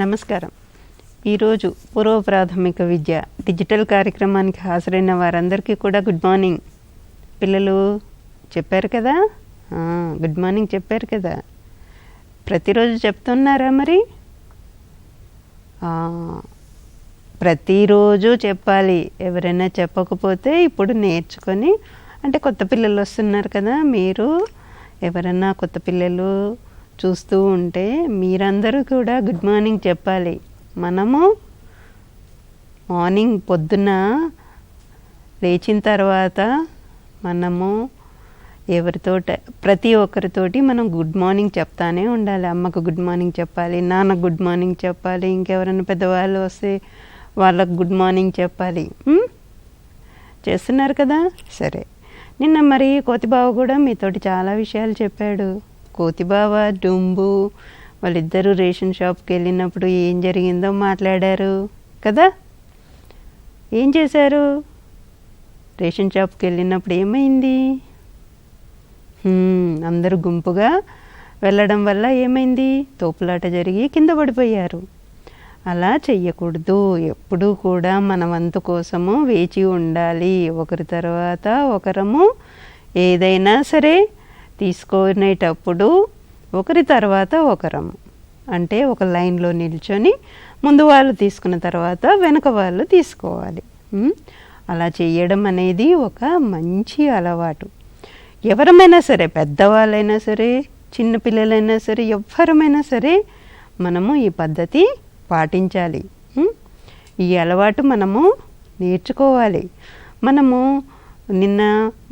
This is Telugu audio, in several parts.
నమస్కారం. ఈరోజు పూర్వ ప్రాథమిక విద్య డిజిటల్ కార్యక్రమానికి హాజరైన వారందరికీ కూడా గుడ్ మార్నింగ్. పిల్లలు చెప్పారు కదా, గుడ్ మార్నింగ్ చెప్పారు కదా. ప్రతిరోజు చెప్తున్నారా? మరి ప్రతిరోజు చెప్పాలి. ఎవరైనా చెప్పకపోతే ఇప్పుడు నేర్చుకొని, అంటే కొత్త పిల్లలు వస్తున్నారు కదా, మీరు ఎవరైనా కొత్త పిల్లలు చూస్తూ ఉంటే మీరందరూ కూడా గుడ్ మార్నింగ్ చెప్పాలి. మనము మార్నింగ్ పొద్దున లేచిన తర్వాత మనము ప్రతి ఒక్కరితోటి మనం గుడ్ మార్నింగ్ చెప్తానే ఉండాలి. అమ్మకు గుడ్ మార్నింగ్ చెప్పాలి, నాన్నకు గుడ్ మార్నింగ్ చెప్పాలి, ఇంకెవరైనా పెద్దవాళ్ళు వస్తే వాళ్ళకు గుడ్ మార్నింగ్ చెప్పాలి. చేస్తున్నారు కదా. సరే, నిన్న మరి కోతిబావ కూడా మీతోటి చాలా విషయాలు చెప్పాడు. కోతిబావ, డుంబు వాళ్ళిద్దరూ రేషన్ షాప్కి వెళ్ళినప్పుడు ఏం జరిగిందో మాట్లాడారు కదా. ఏం చేశారు? రేషన్ షాప్కి వెళ్ళినప్పుడు ఏమైంది? అందరూ గుంపుగా వెళ్ళడం వల్ల ఏమైంది? తోపులాట జరిగి కింద పడిపోయారు. అలా చెయ్యకూడదు. ఎప్పుడూ కూడా మన వంతు కోసము వేచి ఉండాలి. ఒకరి తర్వాత ఒకరము ఏదైనా సరే తీసుకునేటప్పుడు ఒకరి తర్వాత ఒకరము, అంటే ఒక లైన్లో నిల్చొని ముందు వాళ్ళు తీసుకున్న తర్వాత వెనక వాళ్ళు తీసుకోవాలి. అలా చేయడం అనేది ఒక మంచి అలవాటు. ఎవరమైనా సరే, పెద్దవాళ్ళైనా సరే, చిన్నపిల్లలైనా సరే, ఎవరమైనా సరే మనము ఈ పద్ధతి పాటించాలి. ఈ అలవాటు మనము నేర్చుకోవాలి. మనము నిన్న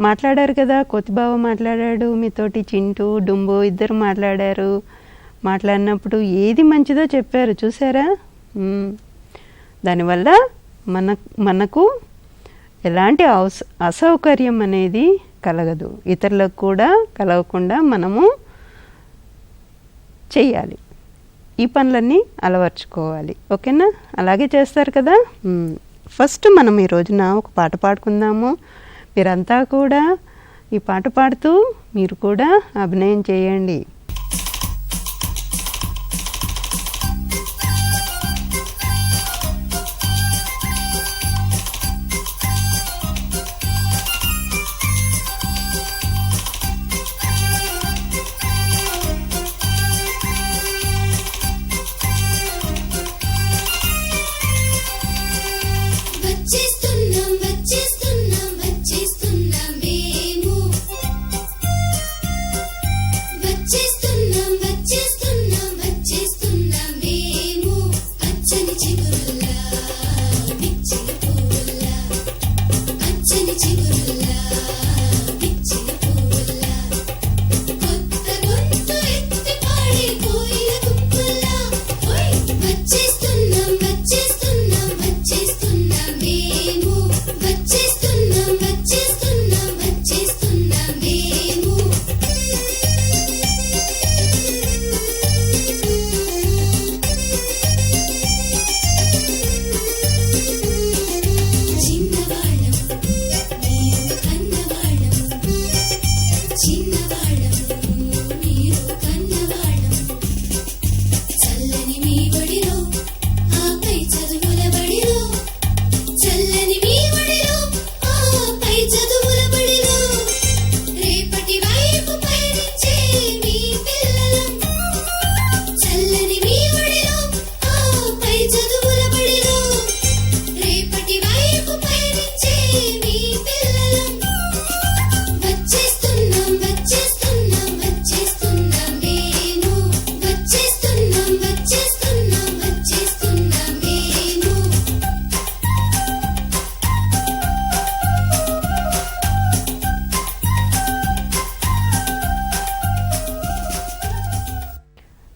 మాట్లాడారు కదా, కోతిబావ మాట్లాడాడు మీతోటి, చింటూ, డుంబు ఇద్దరు మాట్లాడారు. మాట్లాడినప్పుడు ఏది మంచిదో చెప్పారు, చూసారా? దానివల్ల మనకు ఎలాంటి అసౌకర్యం అనేది కలగదు. ఇతరులకు కూడా కలగకుండా మనము చెయ్యాలి. ఈ పనులన్నీ అలవర్చుకోవాలి. ఓకేనా? అలాగే చేస్తారు కదా. ఫస్ట్ మనం ఈ రోజున ఒక పాట పాడుకుందాము. మీరంతా కూడా ఈ పాట పాడుతూ మీరు కూడా అభినయం చేయండి.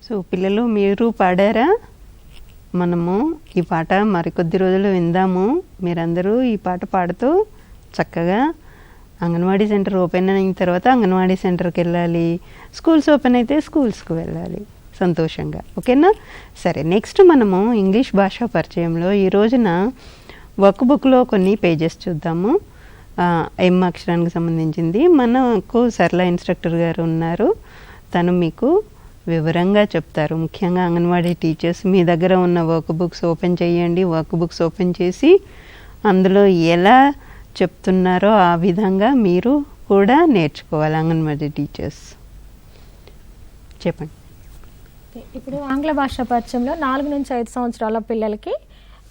సో పిల్లలు, మీరు పాడారా? మనము ఈ పాట మరికొద్ది రోజులు విందాము. మీరందరూ ఈ పాట పాడుతూ చక్కగా అంగన్వాడీ సెంటర్ ఓపెన్ అయిన తర్వాత అంగన్వాడీ సెంటర్కి వెళ్ళాలి. స్కూల్స్ ఓపెన్ అయితే స్కూల్స్కి వెళ్ళాలి సంతోషంగా. ఓకేనా? సరే, నెక్స్ట్ మనము ఇంగ్లీష్ భాషా పరిచయంలో ఈ రోజున వర్క్ బుక్లో కొన్ని పేజెస్ చూద్దాము. ఎం అక్షరానికి సంబంధించింది. మనకు సరళ ఇన్స్ట్రక్టర్ గారు ఉన్నారు, తను మీకు వివరంగా చెప్తారు. ముఖ్యంగా అంగన్వాడీ టీచర్స్ మీ దగ్గర ఉన్న వర్క్ బుక్స్ ఓపెన్ చేయండి. వర్క్ బుక్స్ ఓపెన్ చేసి అందులో ఎలా చెప్తున్నారో ఆ విధంగా మీరు కూడా నేర్చుకోవాలి అంగన్వాడీ టీచర్స్. చెప్పండి. ఇప్పుడు ఆంగ్ల భాషా పరిచయంలో 4 నుంచి 5 సంవత్సరాల పిల్లలకి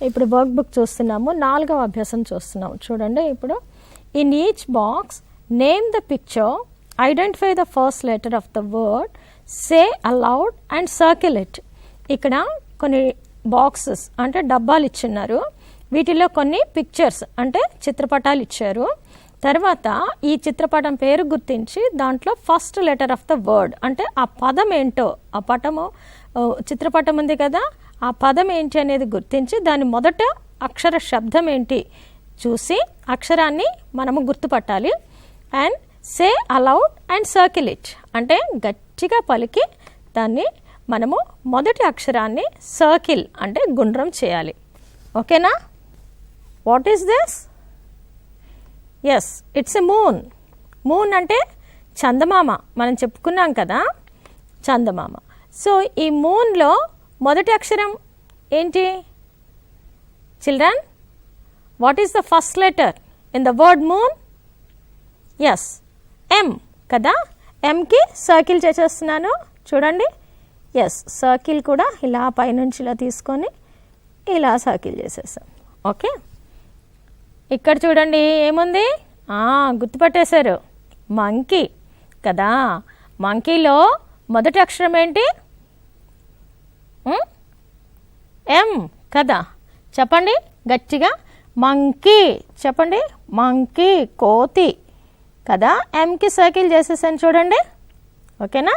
ఇప్పుడు వర్క్ బుక్ చూస్తున్నాము. 4వ అభ్యాసం చూస్తున్నాము. చూడండి, ఇప్పుడు in each box name the picture, identify the first letter of the word, say aloud and circle it. ఇక్కడ కొన్ని బాక్సెస్ అంటే డబ్బాలు ఇచ్చిన్నారు. వీటిలో కొన్ని పిక్చర్స్ అంటే చిత్రపటాలు ఇచ్చారు. తర్వాత ఈ చిత్రపటం పేరు గుర్తించి దాంట్లో first letter of the word అంటే ఆ పదం ఏంటో, ఆ పటము చిత్రపటం ఉంది కదా, ఆ పదం ఏంటి అనేది గుర్తించి దాని మొదట అక్షర శబ్దం ఏంటి చూసి అక్షరాన్ని మనము గుర్తుపట్టాలి. And say aloud and circle it అంటే గట్టిగా పలికి దాన్ని మనము మొదటి అక్షరాన్ని సర్కిల్ అంటే గుండ్రం చేయాలి. ఓకేనా? What is this? Yes, it's a moon. Moon అంటే చందమామ, మనం చెప్పుకున్నాం కదా చందమామ. సో ఈ మూన్లో మొదటి అక్షరం ఏంటి children? What is the first letter in the word moon? Yes, M కదా. ఎంకి సర్కిల్ చేసేస్తున్నాను చూడండి. ఎస్, సర్కిల్ కూడా ఇలా పైనుంచి ఇలా తీసుకొని ఇలా సర్కిల్ చేసేసాం. ఓకే, ఇక్కడ చూడండి ఏముంది, గుర్తుపట్టేశారు, మంకీ కదా. మంకీలో మొదటి అక్షరం ఏంటి? ఎం కదా. చెప్పండి గట్టిగా, మంకీ చెప్పండి. మంకీ కోతి కదా. ఎంకి సర్కిల్ చేసేసాను చూడండి. ఓకేనా?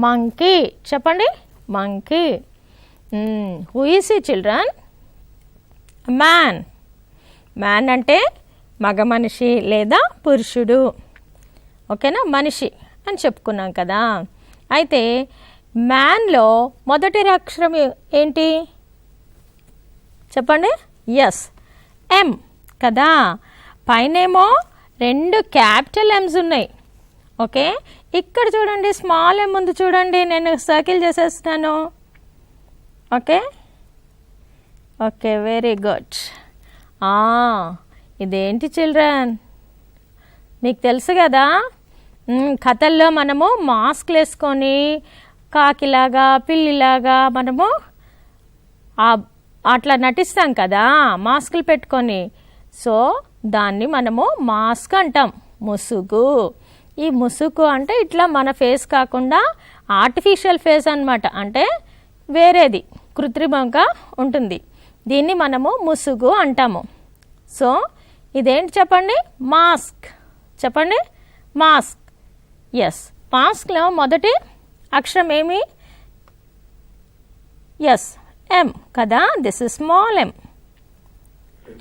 మంకీ చెప్పండి, మంకీ. హూ ఈస్ ఈ చిల్డ్రన్? మ్యాన్. మ్యాన్ అంటే మగ మనిషి లేదా పురుషుడు. ఓకేనా? మనిషి అని చెప్పుకున్నాం కదా. అయితే మ్యాన్లో మొదటి అక్షరం ఏంటి చెప్పండి? ఎస్, ఎం కదా. పైనేమో 2 క్యాపిటల్ ఎమ్స్ ఉన్నాయి. ఓకే, ఇక్కడ చూడండి స్మాల్ ఎం ఉంది చూడండి, నేను సర్కిల్ చేసేస్తున్నాను. Okay okay, very good. ఇదేంటి చిల్డ్రన్? మీకు తెలుసు కదా, కథల్లో మనము మాస్క్లు వేసుకొని కాకిలాగా పిల్లిలాగా మనము అట్లా నటిస్తాం కదా మాస్కులు పెట్టుకొని. సో దాన్ని మనము మాస్క్ అంటాం, ముసుగు. ఈ ముసుగు అంటే ఇట్లా మన ఫేస్ కాకుండా ఆర్టిఫిషియల్ ఫేస్ అన్నమాట, అంటే వేరేది కృత్రిమంగా ఉంటుంది. దీన్ని మనము ముసుగు అంటాము. సో ఇదేంటి చెప్పండి? మాస్క్ చెప్పండి, మాస్క్. ఎస్, మాస్క్లో మొదటి అక్షరం ఏమి? ఎస్, ఎం కదా. దిస్ ఇస్ స్మాల్ ఎం.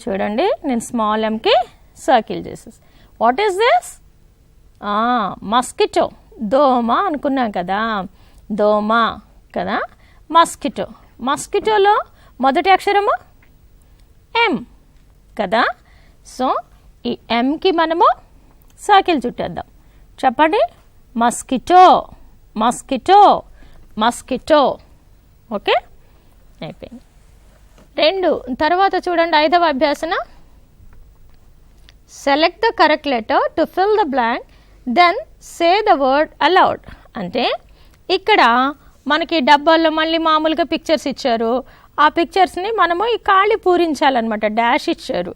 చూడండి, నేను స్మాల్ ఎంకి సర్కిల్ చేసేసి. What is this? మస్కిటో, దోమ అనుకున్నాం కదా, దోమ కదా. మస్కిటో, మస్కిటోలో మొదటి అక్షరము ఎం కదా. సో ఈ ఎంకి మనము సర్కిల్ చుట్టేద్దాం. చెప్పండి, మస్కిటో, మస్కిటో, మస్కిటో. ఓకే, అయిపోయింది. 2 తర్వాత చూడండి 5వ అభ్యాసన. Select the correct letter to fill the blank, then say the word aloud. అంటే ఇక్కడ మనకి డబ్బాల్లో మళ్ళీ మామూలుగా పిక్చర్స్ ఇచ్చారు. ఆ పిక్చర్స్ని మనము ఈ ఖాళీ పూరించాలన్నమాట. డాష్ ఇచ్చారు.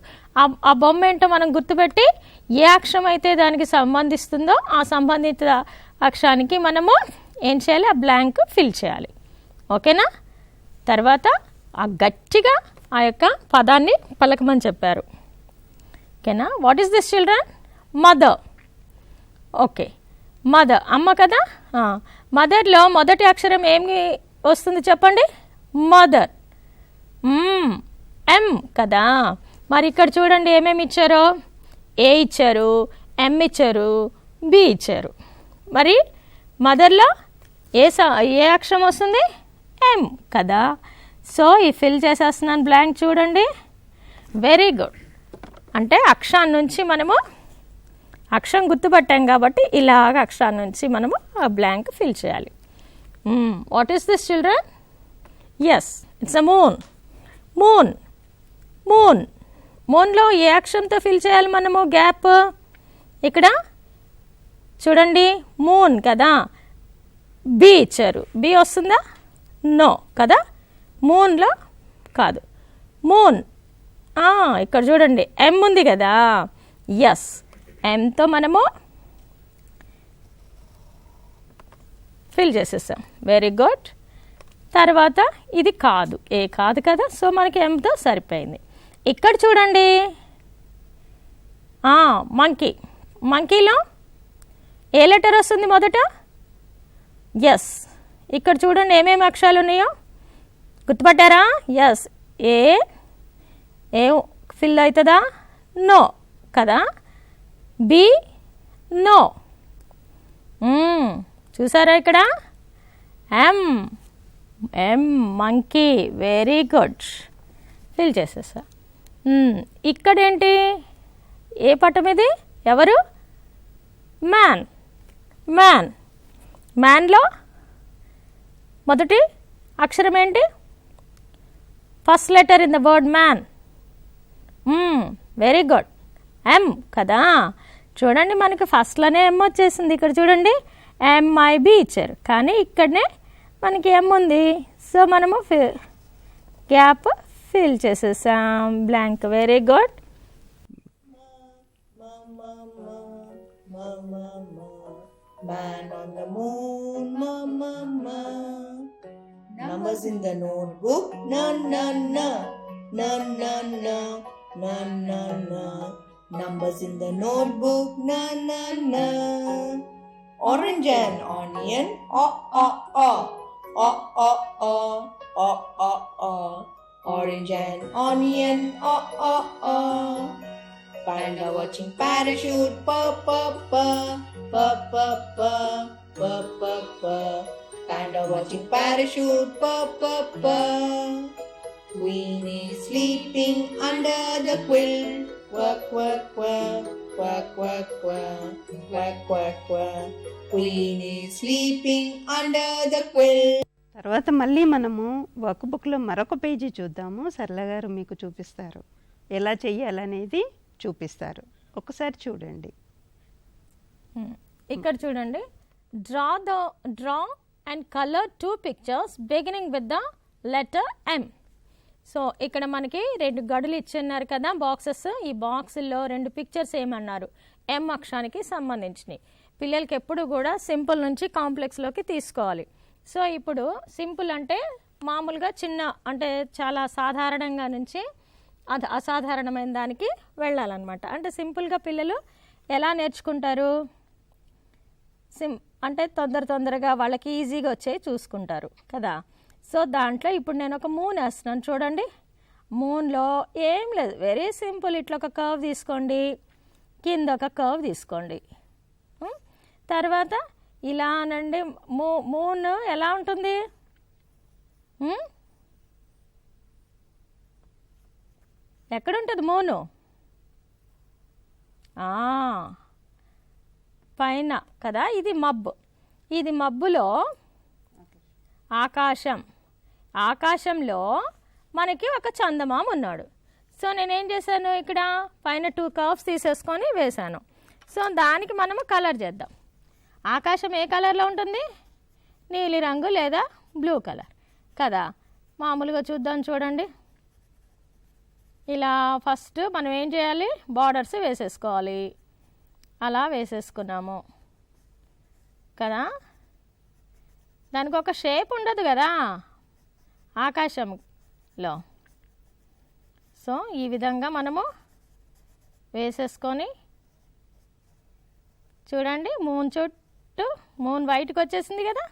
ఆ బొమ్మ ఏంటో మనం గుర్తుపెట్టి ఏ అక్షరం అయితే దానికి సంబంధిస్తుందో ఆ సంబంధిత అక్షరానికి మనము ఏం చేయాలి? ఆ బ్లాంక్ ఫిల్ చేయాలి. ఓకేనా? తర్వాత ఆ గట్టిగా ఆ యొక్క పదాన్ని పలకమని చెప్పారు. ఓకేనా? What is this children? Mother. Okay, mother అమ్మ కదా. మదర్లో మొదటి అక్షరం ఏమి వస్తుంది చెప్పండి? మదర్. ఎం కదా. మరి ఇక్కడ చూడండి ఏమేమి ఇచ్చారో, ఏ ఇచ్చారు, ఎం ఇచ్చారు, బి ఇచ్చారు. మరి మదర్లో ఏ అక్షరం వస్తుంది? ఎం కదా. సో ఈ ఫిల్ చేసేస్తున్నాను బ్లాంక్ చూడండి. Very good. అంటే అక్షరం నుంచి మనము అక్షరం గుర్తుపట్టాం కాబట్టి ఇలాగ అక్షరం నుంచి మనము ఆ బ్లాంక్ ఫిల్ చేయాలి. What is this children? Yes, it's a moon. Moon moon మూన్లో ఏ అక్షరంతో ఫిల్ చేయాలి మనము గ్యాప్? ఇక్కడ చూడండి మూన్ కదా, బి ఇచ్చారు. బి వస్తుందా? నో కదా, మూన్లో కాదు. మూన్ ఇక్కడ చూడండి ఎం ఉంది కదా, ఎస్, ఎంతో మనము ఫిల్ చేసేసాం. Very good. తర్వాత ఇది కాదు, ఏ కాదు కదా, సో మనకి ఎంతో సరిపోయింది. ఇక్కడ చూడండి మంకీ. మంకీలో ఏ లెటర్ వస్తుంది మొదట? ఎస్. ఇక్కడ చూడండి ఏమేమి అక్షరాలు ఉన్నాయో గుర్తుపట్టారా? ఎస్. ఏ ఫిల్ అవుతుందా? నో కదా. B no. చూసారా ఇక్కడ M monkey. Very good, fill చేసేసా. ఇక్కడేంటి, ఏ పటం ఇది? ఎవరు? మ్యాన్. మ్యాన్. మ్యాన్లో మొదటి అక్షరం ఏంటి? First letter in the word man. Very good, M కదా. చూడండి మనకి ఫస్ట్లోనే ఎం వచ్చేసింది. ఇక్కడ చూడండి ఎంఐబి ఇచ్చారు, కానీ ఇక్కడనే మనకి ఎం ఉంది. సో మనము గ్యాప్ ఫిల్ చేసేసాం, blank. Very good. Man on the moon, numbers in the notebook, na na na, na na na, na na na. Numbers in the notebook, na na na. Orange and onion, oh oh oh, oh oh oh, oh oh oh. Orange and onion, oh oh oh. Panda watching parachute, pa pa pa, pa pa pa, pa pa pa. Panda watching parachute, pa pa pa. Queen is sleeping under the quilt, quack quack quack, quack quack quack, quack quack quack. Queen is sleeping under the quilt. తర్వాత మళ్ళీ మనము వర్క్ బుక్లో మరొక పేజీ చూద్దాము. సరళ గారు మీకు చూపిస్తారు, ఎలా చెయ్యాలనేది చూపిస్తారు. ఒకసారి చూడండి. ఇక్కడ చూడండి, draw and colour 2 pictures beginning with the letter M. So ఇక్కడ మనకి 2 గడులు ఇచ్చిన్నారు కదా, బాక్సెస్. ఈ బాక్సుల్లో 2 పిక్చర్స్ ఏమన్నారు? ఎం అక్షరానికి సంబంధించినవి. పిల్లలకి ఎప్పుడు కూడా సింపుల్ నుంచి కాంప్లెక్స్లోకి తీసుకోవాలి. సో ఇప్పుడు సింపుల్ అంటే మామూలుగా చిన్న, అంటే చాలా సాధారణంగా నుంచి అది అసాధారణమైన దానికి వెళ్ళాలన్నమాట. అంటే సింపుల్గా పిల్లలు ఎలా నేర్చుకుంటారు? అంటే తొందరగా వాళ్ళకి ఈజీగా వచ్చేవి చూసుకుంటారు కదా. సో దాంట్లో ఇప్పుడు నేను ఒక మూన్ వేస్తున్నాను చూడండి. మూన్లో ఏం లేదు, వెరీ సింపుల్. ఇట్లా ఒక కర్వ్ తీసుకోండి, కింద ఒక కర్వ్ తీసుకోండి. తర్వాత ఇలా అనండి. మూన్ ఎలా ఉంటుంది? ఎక్కడుంటుంది మూను? పైన కదా. ఇది మబ్బు. ఇది మబ్బులో ఆకాశంలో మనకి ఒక చందమామ ఉన్నాడు. సో నేనేం చేశాను, ఇక్కడ పైన 2 కర్వ్స్ తీసేసుకొని వేశాను. సో దానికి మనము కలర్ చేద్దాం. ఆకాశం ఏ కలర్లో ఉంటుంది? నీలి రంగు లేదా బ్లూ కలర్ కదా. మామూలుగా చూద్దాం చూడండి. ఇలా ఫస్ట్ మనం ఏం చేయాలి, బార్డర్స్ వేసేసుకోవాలి. అలా వేసేసుకున్నాము కదా. దానికి ఒక షేప్ ఉండదు కదా ఆకాశంలో. సో ఈ విధంగా మనము వేసేసుకొని చూడండి, మూన్ చుట్టూ మూన్ బయటకు వచ్చేసింది కదా.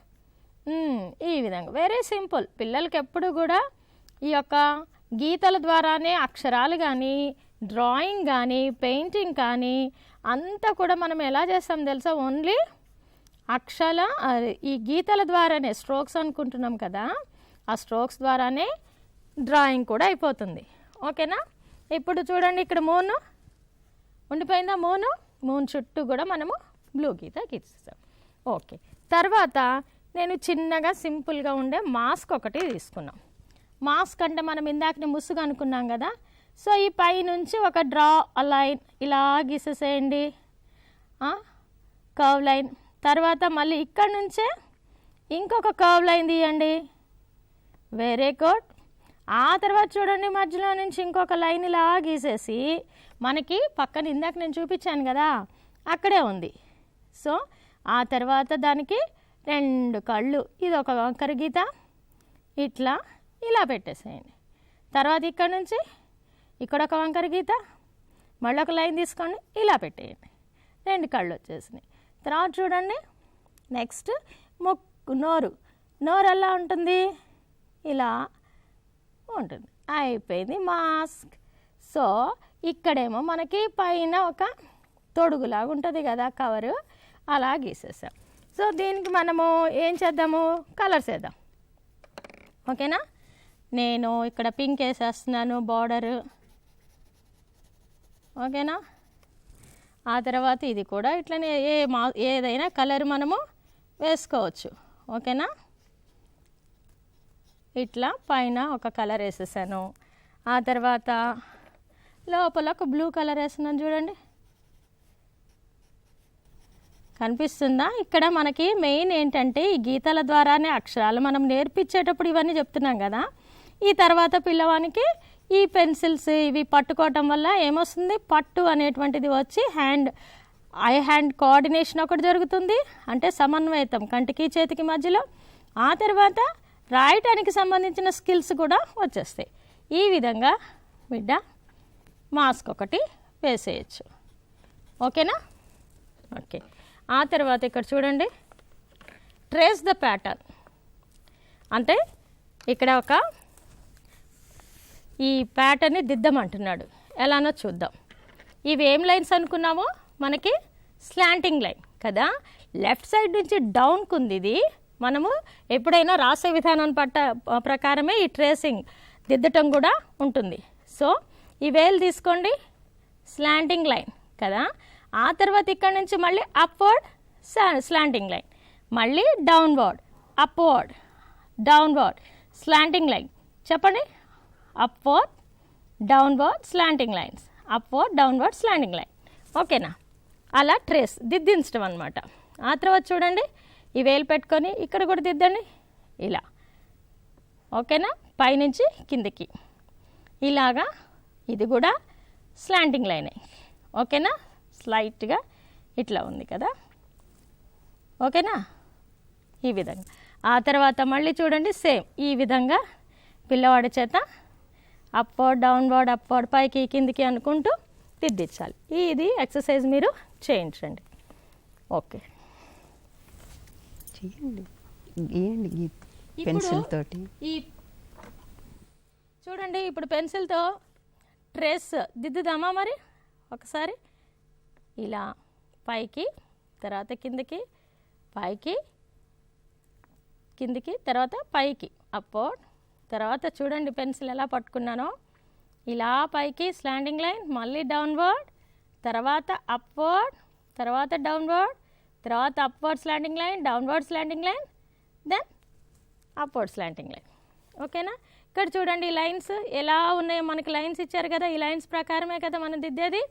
ఈ విధంగా వెరీ సింపుల్. పిల్లలకి ఎప్పుడు కూడా ఈ యొక్క గీతల ద్వారానే అక్షరాలు కానీ, డ్రాయింగ్ కానీ, పెయింటింగ్ కానీ అంతా కూడా మనం ఎలా చేస్తాం తెలుసా? ఓన్లీ ఈ గీతల ద్వారానే, స్ట్రోక్స్ అనుకుంటున్నాం కదా, ఆ స్ట్రోక్స్ ద్వారానే డ్రాయింగ్ కూడా అయిపోతుంది. ఓకేనా? ఇప్పుడు చూడండి, ఇక్కడ మూన్ ఉండిపోయిందా? మూన్ చుట్టూ కూడా మనము బ్లూ గీత గీస్తాం. ఓకే. తర్వాత నేను చిన్నగా సింపుల్గా ఉండే మాస్క్ ఒకటి తీసుకున్నాం. మాస్క్ అంటే మనం ఇందాకనే ముసుగు అనుకున్నాం కదా. సో ఈ పై నుంచి ఒక డ్రా లైన్ ఇలా గీసేసేయండి, కర్వ్ లైన్. తర్వాత మళ్ళీ ఇక్కడ నుంచే ఇంకొక కర్వ్ లైన్ తీయండి. Very good. ఆ తర్వాత చూడండి మధ్యలో నుంచి ఇంకొక లైన్ ఇలా గీసేసి మనకి పక్కన ఇందాక నేను చూపించాను కదా అక్కడే ఉంది. సో ఆ తర్వాత దానికి 2 కళ్ళు, ఇది ఒక వంకర గీత, ఇట్లా ఇలా పెట్టేసేయండి. తర్వాత ఇక్కడ నుంచి ఇక్కడ ఒక వంకర గీత, మళ్ళీ ఒక లైన్ తీసుకోండి, ఇలా పెట్టేయండి. 2 కళ్ళు వచ్చేసినాయి. తర్వాత చూడండి నెక్స్ట్ నోరు ఎలా ఉంటుంది, ఇలా ఉంటుంది. అయిపోయింది మాస్క్. సో ఇక్కడేమో మనకి పైన ఒక తొడుగులాగా ఉంటుంది కదా కవరు, అలా గీసేసాం. సో దీనికి మనము ఏం చేద్దాము, కలర్స్ వేద్దాం. ఓకేనా. నేను ఇక్కడ పింక్ వేసేస్తున్నాను బార్డరు. ఓకేనా. ఆ తర్వాత ఇది కూడా ఇట్లనే ఏదైనా కలర్ మనము వేసుకోవచ్చు. ఓకేనా. ఇట్లా పైన ఒక కలర్ వేసేసాను. ఆ తర్వాత లోపల ఒక బ్లూ కలర్ వేస్తున్నాను చూడండి, కనిపిస్తుందా. ఇక్కడ మనకి మెయిన్ ఏంటంటే ఈ గీతల ద్వారానే అక్షరాలు మనం నేర్పించేటప్పుడు ఇవన్నీ చెప్తున్నాం కదా. ఈ తర్వాత పిల్లవానికి ఈ పెన్సిల్స్ ఇవి పట్టుకోవటం వల్ల ఏమొస్తుంది, పట్టు అనేటువంటిది వచ్చి ఐ హ్యాండ్ కోఆర్డినేషన్ ఒకటి జరుగుతుంది, అంటే సమన్వయతం కంటికి చేతికి మధ్యలో. ఆ తర్వాత రాయటానికి సంబంధించిన స్కిల్స్ కూడా వచ్చేస్తాయి. ఈ విధంగా బిడ్డ మాస్క్ ఒకటి వేసేయచ్చు. ఓకేనా. ఓకే. ఆ తర్వాత ఇక్కడ చూడండి ట్రేస్ ద ప్యాటర్న్, అంటే ఇక్కడ ఒక ఈ ప్యాటర్న్ని దిద్దమంటున్నాడు. ఎలానో చూద్దాం. ఇవి ఏం లైన్స్ అనుకున్నామో మనకి స్లాంటింగ్ లైన్ కదా. లెఫ్ట్ సైడ్ నుంచి డౌన్కు ఉంది ఇది. మనము ఎప్పుడైనా రాసే విధానం ప్రకారమే ఈ ట్రేసింగ్ దిద్దటం కూడా ఉంటుంది. సో ఈ వేలు తీసుకోండి, స్లాంటింగ్ లైన్ కదా. ఆ తర్వాత ఇక్కడ నుంచి మళ్ళీ అప్వర్డ్ స్లాంటింగ్ లైన్, మళ్ళీ downward upward downward slanting line. చెప్పండి, upward downward slanting lines, upward downward slanting line. ఓకేనా. అలా ట్రేస్ దిద్దించడం అనమాట. ఆ తర్వాత చూడండి ఈ వేలు పెట్టుకొని ఇక్కడ కూడా దిద్దండి ఇలా. ఓకేనా. పైనుంచి కిందకి ఇలాగా, ఇది కూడా స్లాంటింగ్ లైనే. ఓకేనా. స్లైట్గా ఇట్లా ఉంది కదా. ఓకేనా. ఈ విధంగా. ఆ తర్వాత మళ్ళీ చూడండి సేమ్ ఈ విధంగా పిల్లవాడి చేత అప్వర్డ్ డౌన్వర్డ్ అప్వర్డ్ పైకి కిందికి అనుకుంటూ దిద్దించాలి. ఇది ఎక్సర్సైజ్ మీరు చేయించండి. ఓకే. గీయండి పెన్సిల్ తోటి. ఈ చూడండి ఇప్పుడు పెన్సిల్తో ట్రేస్ దిద్దుదామా మరి ఒకసారి. ఇలా పైకి, తర్వాత కిందకి, పైకి కిందికి, తర్వాత పైకి అప్వర్డ్. తర్వాత చూడండి పెన్సిల్ ఎలా పట్టుకున్నానో, ఇలా పైకి స్లాండింగ్ లైన్, మళ్ళీ డౌన్వర్డ్, తర్వాత అప్వర్డ్, తర్వాత డౌన్వర్డ్, తర్వాత upward slanting line, downward slanting line, then upward slanting line. ఓకేనా. ఇక్కడ చూడండి లైన్స్ ఎలా ఉన్నాయో, మనకి లైన్స్ ఇచ్చారు కదా, ఈ లైన్స్ ప్రకారమే కదా మనం దిద్దేది.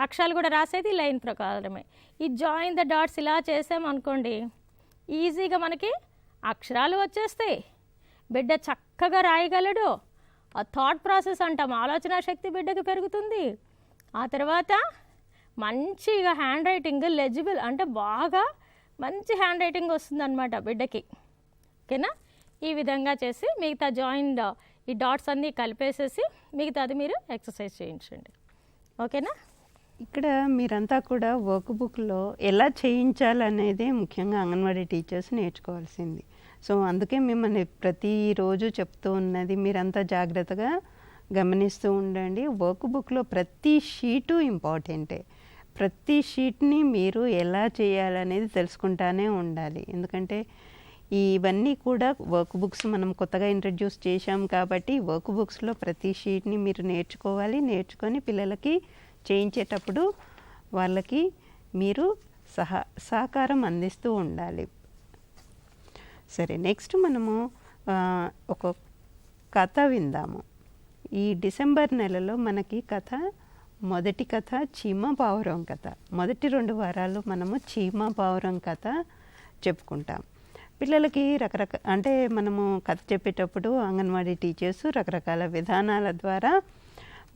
అక్షరాలు కూడా రాసేది లైన్ ప్రకారమే. ఈ జాయిన్ ద డాట్స్ ఇలా చేసామనుకోండి, ఈజీగా మనకి అక్షరాలు వచ్చేస్తాయి. బిడ్డ చక్కగా రాయగలడు. ఆ థాట్ ప్రాసెస్ అంటాం, ఆలోచన శక్తి బిడ్డకి పెరుగుతుంది. ఆ తర్వాత మంచిగా హ్యాండ్ రైటింగ్ లెజిబుల్, అంటే బాగా మంచి హ్యాండ్ రైటింగ్ వస్తుంది అనమాట బిడ్డకి. ఓకేనా. ఈ విధంగా చేసి మిగతా జాయిన్ ఈ డాట్స్ అన్నీ కలిపేసేసి మిగతాది మీరు ఎక్సర్సైజ్ చేయించండి. ఓకేనా. ఇక్కడ మీరంతా కూడా వర్క్ బుక్లో ఎలా చేయించాలనేదే ముఖ్యంగా అంగన్వాడీ టీచర్స్ నేర్చుకోవాల్సింది. సో అందుకే మిమ్మల్ని ప్రతిరోజు చెప్తూ ఉన్నది, మీరంతా జాగ్రత్తగా గమనిస్తూ ఉండండి. వర్క్ బుక్లో ప్రతి షీటు ఇంపార్టెంటే. ప్రతి షీట్ని మీరు ఎలా చేయాలనేది తెలుసుకుంటానే ఉండాలి. ఎందుకంటే ఇవన్నీ కూడా వర్క్ బుక్స్ మనం కొత్తగా ఇంట్రడ్యూస్ చేశాం కాబట్టి వర్క్ బుక్స్లో ప్రతి షీట్ని మీరు నేర్చుకోవాలి. నేర్చుకొని పిల్లలకి చేయించేటప్పుడు వాళ్ళకి మీరు సహకారం అందిస్తూ ఉండాలి. సరే, నెక్స్ట్ మనము ఒక కథ విందాము. ఈ డిసెంబర్ నెలలో మనకి మొదటి కథ చీమ పావురం కథ. మొదటి 2 వారాలు మనము చీమ పావురం కథ చెప్పుకుంటాం. పిల్లలకి అంటే మనము కథ చెప్పేటప్పుడు అంగన్వాడీ టీచర్స్ రకరకాల విధానాల ద్వారా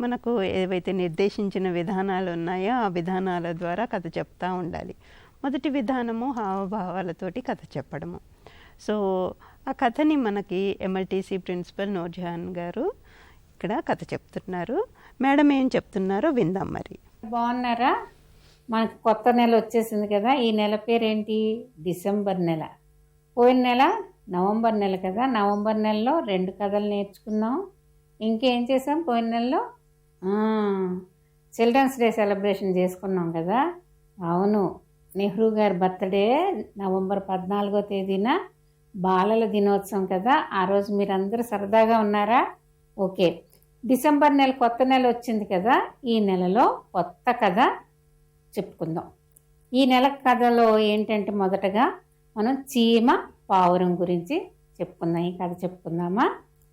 మనకు ఏవైతే నిర్దేశించిన విధానాలు ఉన్నాయో ఆ విధానాల ద్వారా కథ చెప్తూ ఉండాలి. మొదటి విధానము హావభావాలతోటి కథ చెప్పడము. సో ఆ కథని మనకి MLTC ప్రిన్సిపల్ నూర్జహాన్ గారు ఇక్కడ కథ చెప్తున్నారు. మేడం ఏం చెప్తున్నారో విందాం. మరి బాగున్నారా? మనకు కొత్త నెల వచ్చేసింది కదా. ఈ నెల పేరేంటి? డిసెంబర్ నెల. పోయిన నెల నవంబర్ నెల కదా. నవంబర్ నెలలో 2 కథలు నేర్చుకున్నాం. ఇంకేం చేసాం పోయిన నెలలో? చిల్డ్రన్స్ డే సెలబ్రేషన్ చేసుకున్నాం కదా. అవును, నెహ్రూ గారి బర్త్డే నవంబర్ 14వ తేదీన బాలల దినోత్సవం కదా. ఆ రోజు మీరందరూ సరదాగా ఉన్నారా? ఓకే, డిసెంబర్ నెల కొత్త నెల వచ్చింది కదా. ఈ నెలలో కొత్త కథ చెప్పుకుందాం. ఈ నెల కథలో ఏంటంటే మొదటగా మనం చీమ పావురం గురించి చెప్పుకుందాం. ఈ కథ చెప్పుకుందామా?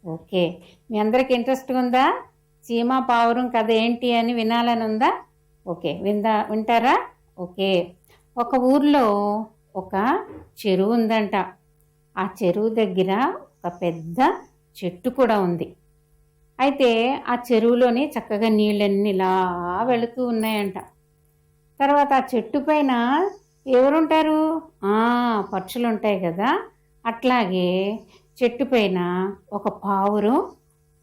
ఓకే, మీ అందరికి ఇంట్రెస్ట్గా ఉందా? చీమ పావురం కథ ఏంటి అని వినాలని ఉందా? ఓకే, వింటారా? ఓకే, ఒక ఊర్లో ఒక చెరువు ఉందంట. ఆ చెరువు దగ్గర ఒక పెద్ద చెట్టు కూడా ఉంది. అయితే ఆ చెరువులోని చక్కగా నీళ్ళన్నీ ఇలా వెళుతూ ఉన్నాయంట. తర్వాత ఆ చెట్టు పైన ఎవరుంటారు? పక్షులు ఉంటాయి కదా. అట్లాగే చెట్టు పైన ఒక పావురం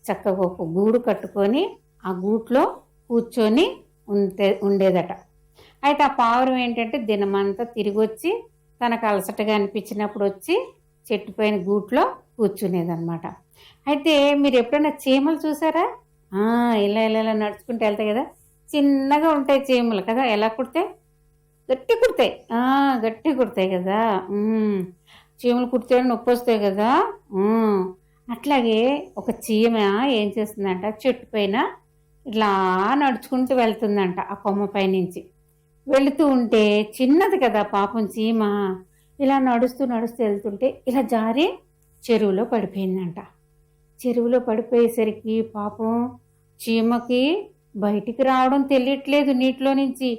చక్కగా ఒక గూడు కట్టుకొని ఆ గూట్లో కూర్చొని ఉండేదట. అయితే ఆ పావురం ఏంటంటే దినమంతా తిరిగి వచ్చి తనకు అలసటగా అనిపించినప్పుడు వచ్చి చెట్టు పైన గూట్లో కూర్చునేదన్నమాట. అయితే మీరు ఎప్పుడైనా చీమలు చూసారా? ఇలా ఇలా ఇలా నడుచుకుంటూ వెళ్తాయి కదా. చిన్నగా ఉంటాయి చీమలు కదా. ఎలా కుడతాయి? గట్టి కుడతాయి. గట్టి కుడతాయి కదా. చీమలు కుడితే నొప్పి వస్తాయి కదా. అట్లాగే ఒక చీమ ఏం చేస్తుందంట, చెట్టు పైన ఇట్లా నడుచుకుంటూ వెళ్తుందంట. ఆ కొమ్మ పైనుంచి వెళుతూ ఉంటే చిన్నది కదా పాపం చీమ, ఇలా నడుస్తూ నడుస్తూ వెళ్తుంటే ఇలా జారి చెరువులో పడిపోయిందంట. చెరువులో పడిపోయేసరికి పాపం చీమకి బయటికి రావడం తెలియట్లేదు. నీటిలో నుంచి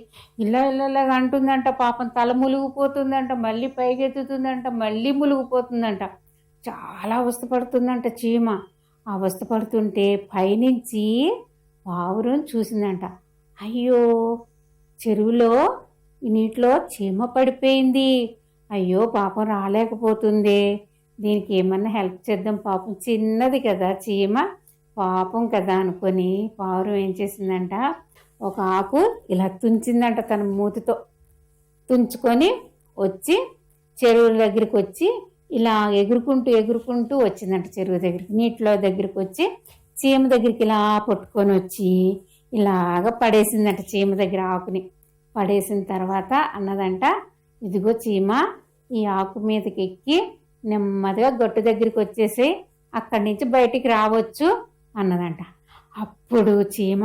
ఇలా ఇలా అంటుందంట. పాపం తల మునిగిపోతుందంట, మళ్ళీ పైకెత్తుతుందంట, మళ్ళీ మునిగిపోతుందంట. చాలా అవస్థపడుతుందంట చీమ. అవస్థపడుతుంటే పైనుంచి పావురం చూసిందంట. అయ్యో, చెరువులో నీటిలో చీమ పడిపోయింది. అయ్యో పాపం రాలేకపోతుంది. దీనికి ఏమన్నా హెల్ప్ చేద్దాం, పాపం చిన్నది కదా చీమ, పాపం కదా అనుకొని పావురం ఏం చేసిందంట, ఒక ఆకు ఇలా తుంచిందంట. తన మూతితో తుంచుకొని వచ్చి చెరువు దగ్గరికి వచ్చి ఇలా ఎగురుకుంటూ వచ్చిందంట. చెరువు దగ్గరికి నీటిలో దగ్గరికి వచ్చి చీమ దగ్గరికి ఇలా పట్టుకొని వచ్చి ఇలాగ పడేసిందంట. చీమ దగ్గర ఆకుని పడేసిన తర్వాత అన్నదంట, ఇదిగో చీమ, ఈ ఆకు మీదకి ఎక్కి నెమ్మదిగా గట్టు దగ్గరికి వచ్చేసి అక్కడి నుంచి బయటికి రావచ్చు అన్నదంట. అప్పుడు చీమ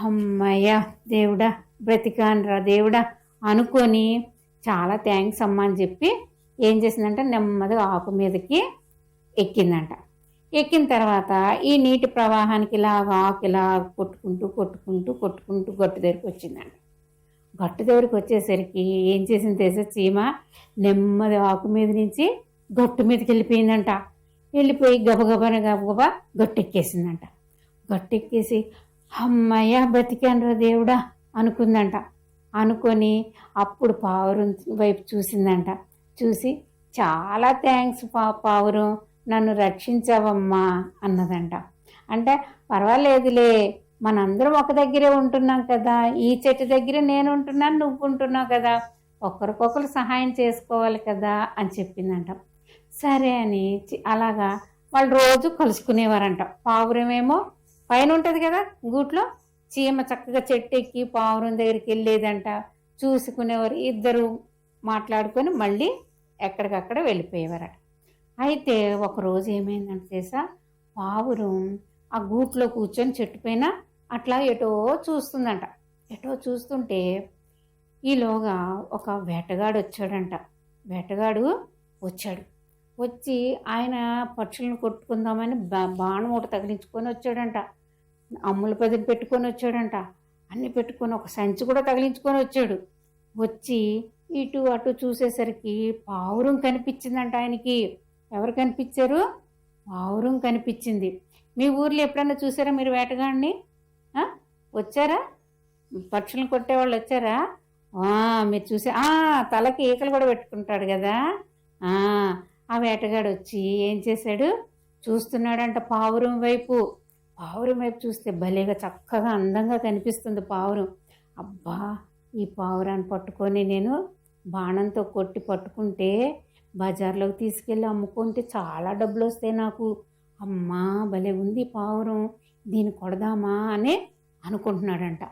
అమ్మయ్య దేవుడా, బ్రతికాన్రా దేవుడా అనుకొని చాలా థ్యాంక్స్ అమ్మ అని చెప్పి ఏం చేసిందంటే నెమ్మదిగా ఆకు మీదకి ఎక్కిందంట. ఎక్కిన తర్వాత ఈ నీటి ప్రవాహానికి ఇలాగా ఆకు ఇలా కొట్టుకుంటూ గట్టు దగ్గరికి వచ్చిందంట. గట్టు దగ్గరికి వచ్చేసరికి ఏం చేసింది తెలుసా చీమ, నెమ్మది ఆకు మీద నుంచి గట్టు మీదకి వెళ్ళిపోయిందంట. వెళ్ళిపోయి గబగబా గట్టెక్కేసిందంట. గట్టెక్కేసి అమ్మయ్య బతికాన్రా దేవుడా అనుకుందంట. అనుకొని అప్పుడు పావురం వైపు చూసిందంట. చూసి చాలా థ్యాంక్స్ పావురం, నన్ను రక్షించావమ్మా అన్నదంట. అంటే పర్వాలేదులే, మనందరం ఒక దగ్గరే ఉంటున్నాం కదా, ఈ చెట్టు దగ్గర నేను ఉంటున్నాను, నువ్వు ఉంటున్నావు కదా, ఒకరికొకరు సహాయం చేసుకోవాలి కదా అని చెప్పిందంట. సరే అని అలాగా వాళ్ళు రోజు కలుసుకునేవారంట. పావురమేమో పైన ఉంటుంది కదా గూట్లో, చీమ చక్కగా చెట్టు ఎక్కి పావురం దగ్గరికి వెళ్ళేదంట. చూసుకునేవారు, ఇద్దరు మాట్లాడుకొని మళ్ళీ ఎక్కడికక్కడ వెళ్ళిపోయేవారట. అయితే ఒకరోజు ఏమైందంటే చేసా, పావురం ఆ గూట్లో కూర్చొని చెట్టు పైన అట్లా ఎటో చూస్తుందంట. ఎటో చూస్తుంటే ఈలోగా ఒక వేటగాడు వచ్చాడంట. వేటగాడు వచ్చాడు. వచ్చి ఆయన పక్షులను కొట్టుకుందామని బాణం ఒకటి తగిలించుకొని వచ్చాడంట, అమ్ముల పదిని పెట్టుకొని వచ్చాడంట, అన్ని పెట్టుకొని ఒక సంచి కూడా తగిలించుకొని వచ్చాడు. వచ్చి ఇటు అటు చూసేసరికి పావురం కనిపించిందంట ఆయనకి. ఎవరు కనిపించారు? పావురం కనిపించింది. మీ ఊర్లో ఎప్పుడన్నా చూసారా మీరు వేటగాడిని? వచ్చారా? పక్షులను కొట్టేవాళ్ళు వచ్చారా? మీరు చూసే తలకి ఈకలు కూడా పెట్టుకుంటాడు కదా. ఆ వేటగాడు వచ్చి ఏం చేశాడు, చూస్తున్నాడంట పావురం వైపు. పావురం వైపు చూస్తే భలేగా చక్కగా అందంగా కనిపిస్తుంది పావురం. అబ్బా, ఈ పావురాన్ని పట్టుకొని నేను బాణంతో కొట్టి పట్టుకుంటే బజార్లోకి తీసుకెళ్ళి అమ్ముకుంటే చాలా డబ్బులు వస్తాయి నాకు. అమ్మా, భలే ఉంది పావురం, దీన్ని కొడదామా అని అనుకుంటున్నాడంట.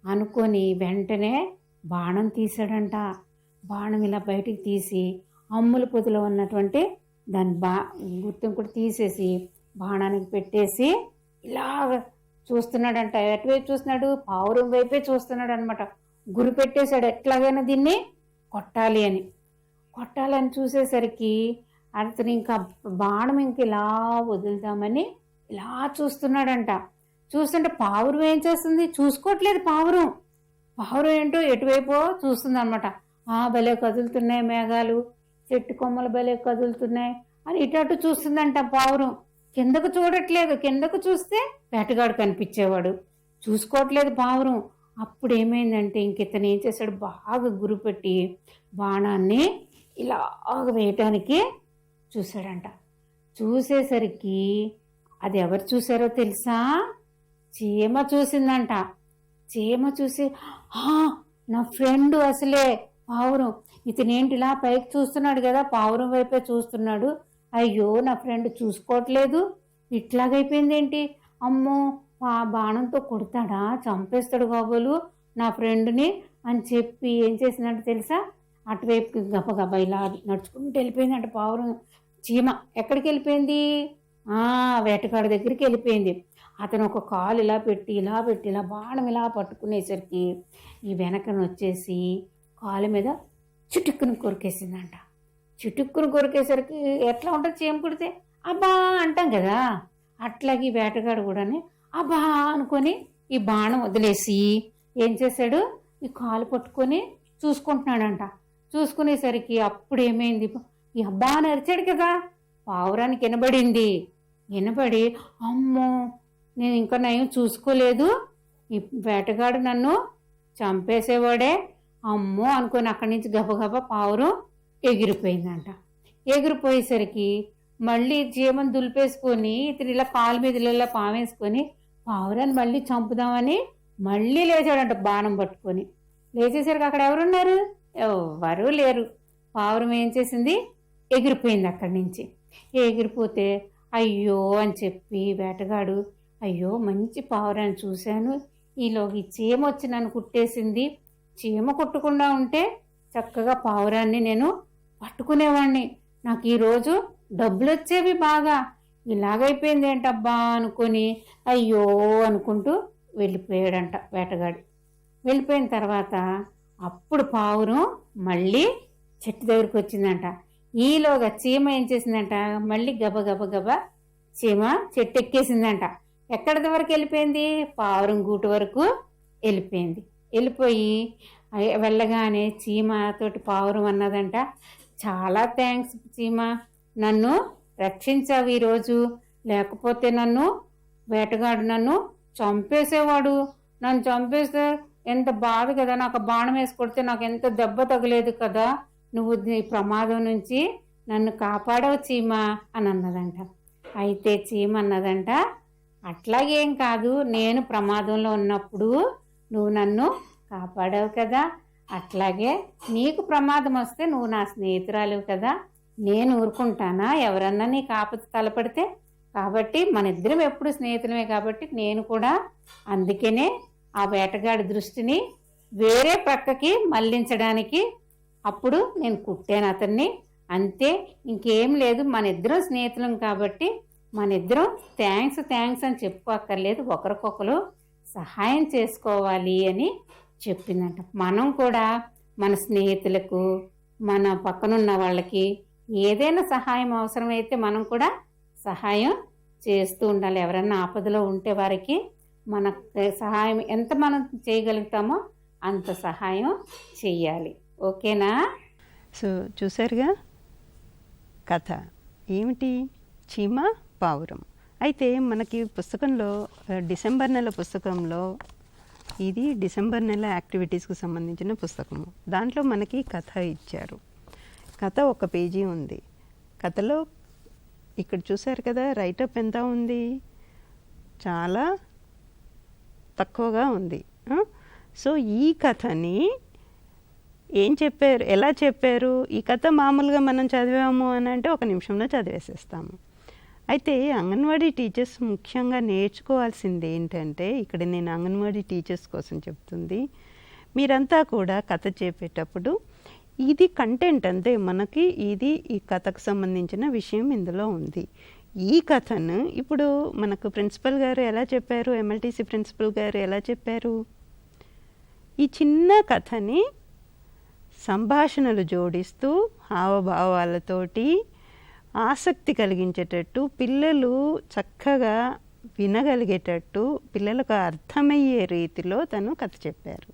అనుకొని వెంటనే బాణం తీసాడంట. బాణం ఇలా బయటికి తీసి అమ్ముల పొదిలో ఉన్నటువంటి దాని గుర్తును కూడా తీసేసి బాణానికి పెట్టేసి ఇలా చూస్తున్నాడంట. ఎటువైపు చూస్తున్నాడు? పావురం వైపే చూస్తున్నాడు అనమాట. గురి పెట్టేశాడు, ఎట్లాగైనా దీన్ని కొట్టాలని చూసేసరికి అతను ఇంకా బాణం ఇంక ఇలా వదులుతామని ఇలా చూస్తున్నాడంట. చూస్తుంటే పావురం ఏం చేస్తుంది? చూసుకోవట్లేదు పావురం ఏంటో ఎటువైపో చూస్తుంది అనమాట. భలే కదులుతున్నాయి మేఘాలు, చెట్టు కొమ్మలు భలే కదులుతున్నాయి అని ఇటు అటు చూస్తుందంట పావురం. కిందకు చూడట్లేదు. కిందకు చూస్తే వేటగాడు కనిపించేవాడు. చూసుకోవట్లేదు పావురం. అప్పుడు ఏమైందంటే ఇంక ఇతను ఏం చేశాడు, బాగా గురిపెట్టి బాణాన్ని ఇలాగ వేయటానికి చూశాడంట. చూసేసరికి అది ఎవరు చూసారో తెలుసా? చీమ చూసిందంట. చీమ చూసి నా ఫ్రెండ్ అసలే పావురం, ఇతనేంటి ఇలా పైకి చూస్తున్నాడు కదా, పావురం వైపే చూస్తున్నాడు, అయ్యో నా ఫ్రెండ్ చూసుకోవట్లేదు, ఇట్లాగైపోయింది ఏంటి, అమ్మో బాణంతో కొడతాడా, చంపేస్తాడు కాబోలు నా ఫ్రెండ్ని అని చెప్పి ఏం చేసిందంటే తెలుసా, అటువైపు గబగబా ఇలా నడుచుకుంటూ వెళ్ళిపోయిందంట పావురం. చీమ ఎక్కడికి వెళ్ళిపోయింది? వేటగాడి దగ్గరికి వెళ్ళిపోయింది. అతను ఒక కాలు ఇలా పెట్టి ఇలా బాణం ఇలా పట్టుకునేసరికి ఈ వెనకను వచ్చేసి కాలు మీద చిటుక్కును కొరికేసిందంట. చిటుక్కును కొరికేసరికి ఎట్లా ఉంటుంది చీమ కుడితే అబ్బా అంటాం కదా, అట్లాగే వేటగాడు కూడానే అబ్బా అనుకొని ఈ బాణం వదిలేసి ఏం చేశాడు, ఈ కాలు పట్టుకొని చూసుకుంటున్నాడంట. చూసుకునేసరికి అప్పుడు ఏమైంది, ఈ అబ్బా అని అరిచాడు కదా, పావురానికి వినబడి అమ్మో నేను ఇంకా నయం చూసుకోలేదు, ఈ వేటగాడు నన్ను చంపేసేవాడే, అమ్మో అనుకొని అక్కడి నుంచి గబగబా పావురం ఎగిరిపోయిందంట. ఎగిరిపోయేసరికి మళ్ళీ చీమను దులిపేసుకొని ఇతను ఇలా కాలు మీద ఇలా పావేసుకొని పావురాన్ని మళ్ళీ చంపుదామని మళ్ళీ లేచాడంట బాణం పట్టుకొని. లేచేసరికి అక్కడ ఎవరున్నారు? ఎవరు లేరు. పావురం ఏం చేసింది, ఎగిరిపోయింది అక్కడి నుంచి. ఎగిరిపోతే అయ్యో అని చెప్పి వేటగాడు, అయ్యో మంచి పావురాన్ని చూశాను, ఈలోకి చీమ వచ్చి నన్ను కుట్టేసింది, చీమ కుట్టకుండా ఉంటే చక్కగా పావురాన్ని నేను పట్టుకునేవాడిని, నాకు ఈరోజు డబ్బులు వచ్చేవి బాగా, ఇలాగైపోయింది ఏంటబ్బా అనుకొని అయ్యో అనుకుంటూ వెళ్ళిపోయాడంట వేటగాడు. వెళ్ళిపోయిన తర్వాత అప్పుడు పావురం మళ్ళీ చెట్టు దగ్గరికి వచ్చిందంట. ఈలోగా చీమ ఏం చేసిందంట, మళ్ళీ గబ చీమ చెట్టు ఎక్కేసిందంట. ఎక్కడి వరకు వెళ్ళిపోయింది, పావురం గూటు వరకు వెళ్ళిపోయింది. వెళ్ళిపోయి వెళ్ళగానే చీమ తోటి పావురం అన్నదంట, చాలా థ్యాంక్స్ చీమ, నన్ను రక్షించావు ఈరోజు, లేకపోతే నన్ను వేటగాడు నన్ను చంపేసేవాడు, నన్ను చంపేస్తే ఎంత బాధ కదా, నాకు బాణం వేసి కొడితే నాకు ఎంత దెబ్బ తగలేదు కదా, నువ్వు ఈ ప్రమాదం నుంచి నన్ను కాపాడవు చీమ అని అన్నదంట. అయితే చీమ అన్నదంట, అట్లాగేం కాదు, నేను ప్రమాదంలో ఉన్నప్పుడు నువ్వు నన్ను కాపాడావు కదా, అట్లాగే నీకు ప్రమాదం వస్తే నువ్వు నా స్నేహితురాలు కదా, నేను ఊరుకుంటానా ఎవరన్నా నీకు ఆపద తలపడితే, కాబట్టి మన ఇద్దరం ఎప్పుడు స్నేహితులమే కాబట్టి నేను కూడా అందుకనే ఆ వేటగాడి దృష్టిని వేరే ప్రక్కకి మళ్లించడానికి అప్పుడు నేను కుట్టాను అతన్ని, అంతే, ఇంకేం లేదు, మన ఇద్దరం స్నేహితులం కాబట్టి మన ఇద్దరం థ్యాంక్స్ అని చెప్పుకోక్కర్లేదు, ఒకరికొకరు సహాయం చేసుకోవాలి అని చెప్పిందంట. మనం కూడా మన స్నేహితులకు మన పక్కనున్న వాళ్ళకి ఏదైనా సహాయం అవసరమైతే మనం కూడా సహాయం చేస్తూ ఉండాలి. ఎవరన్నా ఆపదలో ఉంటే వారికి మన సహాయం ఎంత మనం చేయగలుగుతామో అంత సహాయం చెయ్యాలి. ఓకేనా? సో చూసారుగా కథ ఏమిటి? చీమ పావురం. అయితే మనకి పుస్తకంలో డిసెంబర్ నెల పుస్తకంలో ఇది డిసెంబర్ నెల యాక్టివిటీస్కి సంబంధించిన పుస్తకము. దాంట్లో మనకి కథ ఇచ్చారు. కథ ఒక పేజీ ఉంది. కథలో ఇక్కడ చూసారు కదా రైటప్ ఎంత ఉంది? చాలా తక్కువగా ఉంది. సో ఈ కథని ఏం చెప్పారు, ఎలా చెప్పారు? ఈ కథ మామూలుగా మనం చదివాము అని అంటే ఒక నిమిషంలో చదివేసేస్తాము. అయితే అంగన్వాడీ టీచర్స్ ముఖ్యంగా నేర్చుకోవాల్సింది ఏంటంటే, ఇక్కడ నేను అంగన్వాడీ టీచర్స్ కోసం చెప్తుంది, మీరంతా కూడా కథ చెప్పేటప్పుడు ఇది కంటెంట్ అంతే, మనకి ఇది ఈ కథకు సంబంధించిన విషయం ఇందులో ఉంది. ఈ కథను ఇప్పుడు మనకు ప్రిన్సిపల్ గారు ఎలా చెప్పారు, ఎంఎల్టీసీ ప్రిన్సిపల్ గారు ఎలా చెప్పారు? ఈ చిన్న కథని సంభాషణలు జోడిస్తూ హావభావాలతోటి ఆసక్తి కలిగించేటట్టు, పిల్లలు చక్కగా వినగలిగేటట్టు, పిల్లలకు అర్థమయ్యే రీతిలో తను కథ చెప్పారు.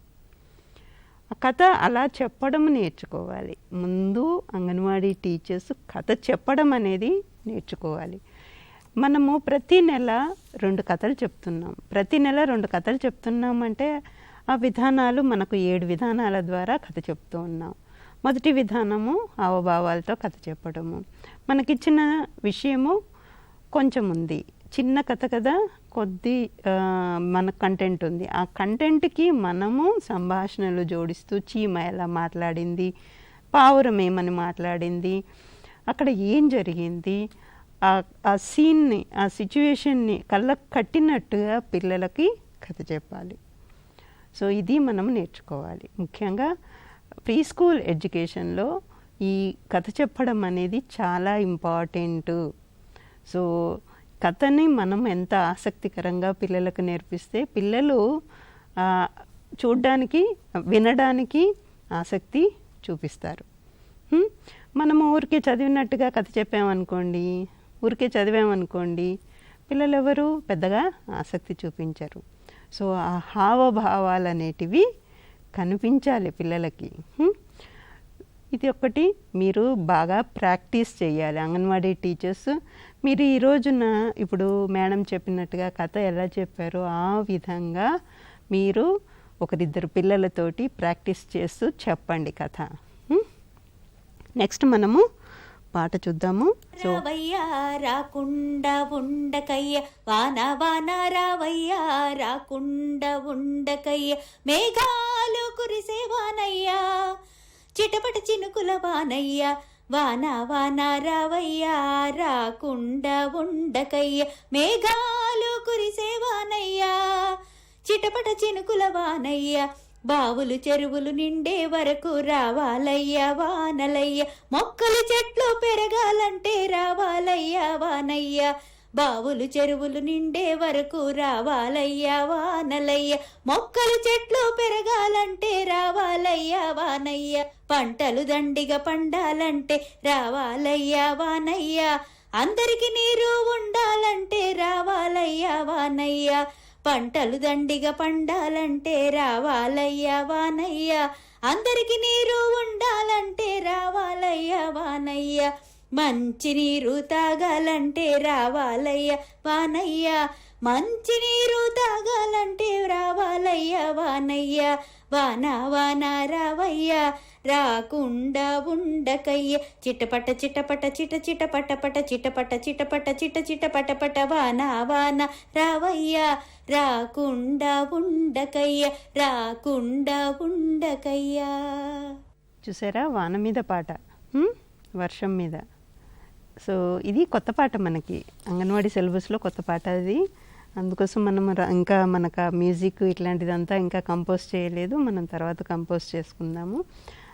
ఆ కథ అలా చెప్పడం నేర్చుకోవాలి. ముందు అంగన్వాడీ టీచర్స్ కథ చెప్పడం అనేది నేర్చుకోవాలి. మనము ప్రతి నెల 2 కథలు చెప్తున్నాం. ప్రతి నెల 2 కథలు చెప్తున్నామంటే ఆ విధానాలు మనకు 7 విధానాల ద్వారా కథ చెప్తూ ఉన్నాం. మొదటి విధానము హావభావాలతో కథ చెప్పడము. మనకిచ్చిన విషయము కొంచెం ఉంది, చిన్న కథ కదా, కొద్ది మన కంటెంట్ ఉంది. ఆ కంటెంట్కి మనము సంభాషణలు జోడిస్తూ చీమ ఎలా మాట్లాడింది, పావురం ఏమని మాట్లాడింది, అక్కడ ఏం జరిగింది, ఆ సీన్ని, ఆ సిచ్యువేషన్ని కళ్ళకు కట్టినట్టుగా పిల్లలకి కథ చెప్పాలి. సో ఇది మనం నేర్చుకోవాలి. ముఖ్యంగా ప్రీ స్కూల్ ఎడ్యుకేషన్లో ఈ కథ చెప్పడం అనేది చాలా ఇంపార్టెంటు. సో కథని మనం ఎంత ఆసక్తికరంగా పిల్లలకు నేర్పిస్తే పిల్లలు చూడ్డానికి, వినడానికి ఆసక్తి చూపిస్తారు. మనము ఊరికే చదివినట్టుగా కథ చెప్పామనుకోండి, ఊరికే చదివామనుకోండి, పిల్లలు ఎవరు పెద్దగా ఆసక్తి చూపించరు. సో ఆ హావభావాలు అనేటివి కనిపించాలి పిల్లలకి. ఇది ఒకటి మీరు బాగా ప్రాక్టీస్ చేయాలి అంగన్వాడీ టీచర్స్. మీరు ఈ రోజున ఇప్పుడు మేడం చెప్పినట్టుగా కథ ఎలా చెప్పారో ఆ విధంగా మీరు 1-2 పిల్లలతోటి ప్రాక్టీస్ చేస్తూ చెప్పండి కథ. నెక్స్ట్ మనము పాట చూద్దాము. రావయ్య రాకుండా ఉండకయ్య, వాన వాన రావయ్య రాకుండా ఉండకయ్య, మేఘాలు కురిసేవానయ్య, చిటపట చినుకుల వానయ్య, వాన వాన రావయ్య రాకుండా ఉండకయ్య, మేఘాలు కురిసేవానయ్య, చిటపట చినుకుల వానయ్య, బావులు చెరువులు నిండే వరకు రావాలయ్యా వానలయ్య, మొక్కలు చెట్లు పెరగాలంటే రావాలయ్యా వానయ్య, బావులు చెరువులు నిండే వరకు రావాలయ్యా వానలయ్య, మొక్కలు చెట్లు పెరగాలంటే రావాలయ్యా వానయ్య, పంటలు దండిగా పండాలంటే రావాలయ్యా వానయ్య, అందరికి నీరు ఉండాలంటే రావాలయ్యా వానయ్య, పంటలు దండిగా పండాలంటే రావాలయ్యా వానయ్య, అందరికి నీరు ఉండాలంటే రావాలయ్యా వానయ్య, మంచి నీరు తాగాలంటే రావాలయ్యా వానయ్య, మంచి నీరు తాగాలంటే రావాలయ్యా వానయ్య, వాన వాన రావయ్య రాకుండా ఉండకయ్య, చిటపట చిటపట చిట చిటపట పట చిటపట చిటపట చిట చిటపట పట, వాన వాన రావయ్య రాకుండా ఉండకయ్య, రాకుండా ఉండకయ్య. చూసారా వాన మీద పాట, వర్షం మీద. సో ఇది కొత్త పాట, మనకి అంగన్వాడీ సిలబస్లో కొత్త పాట అది. అందుకోసం మనం ఇంకా మనకు మ్యూజిక్ ఇట్లాంటిదంతా ఇంకా కంపోజ్ చేయలేదు, మనం తర్వాత కంపోజ్ చేసుకుందాము.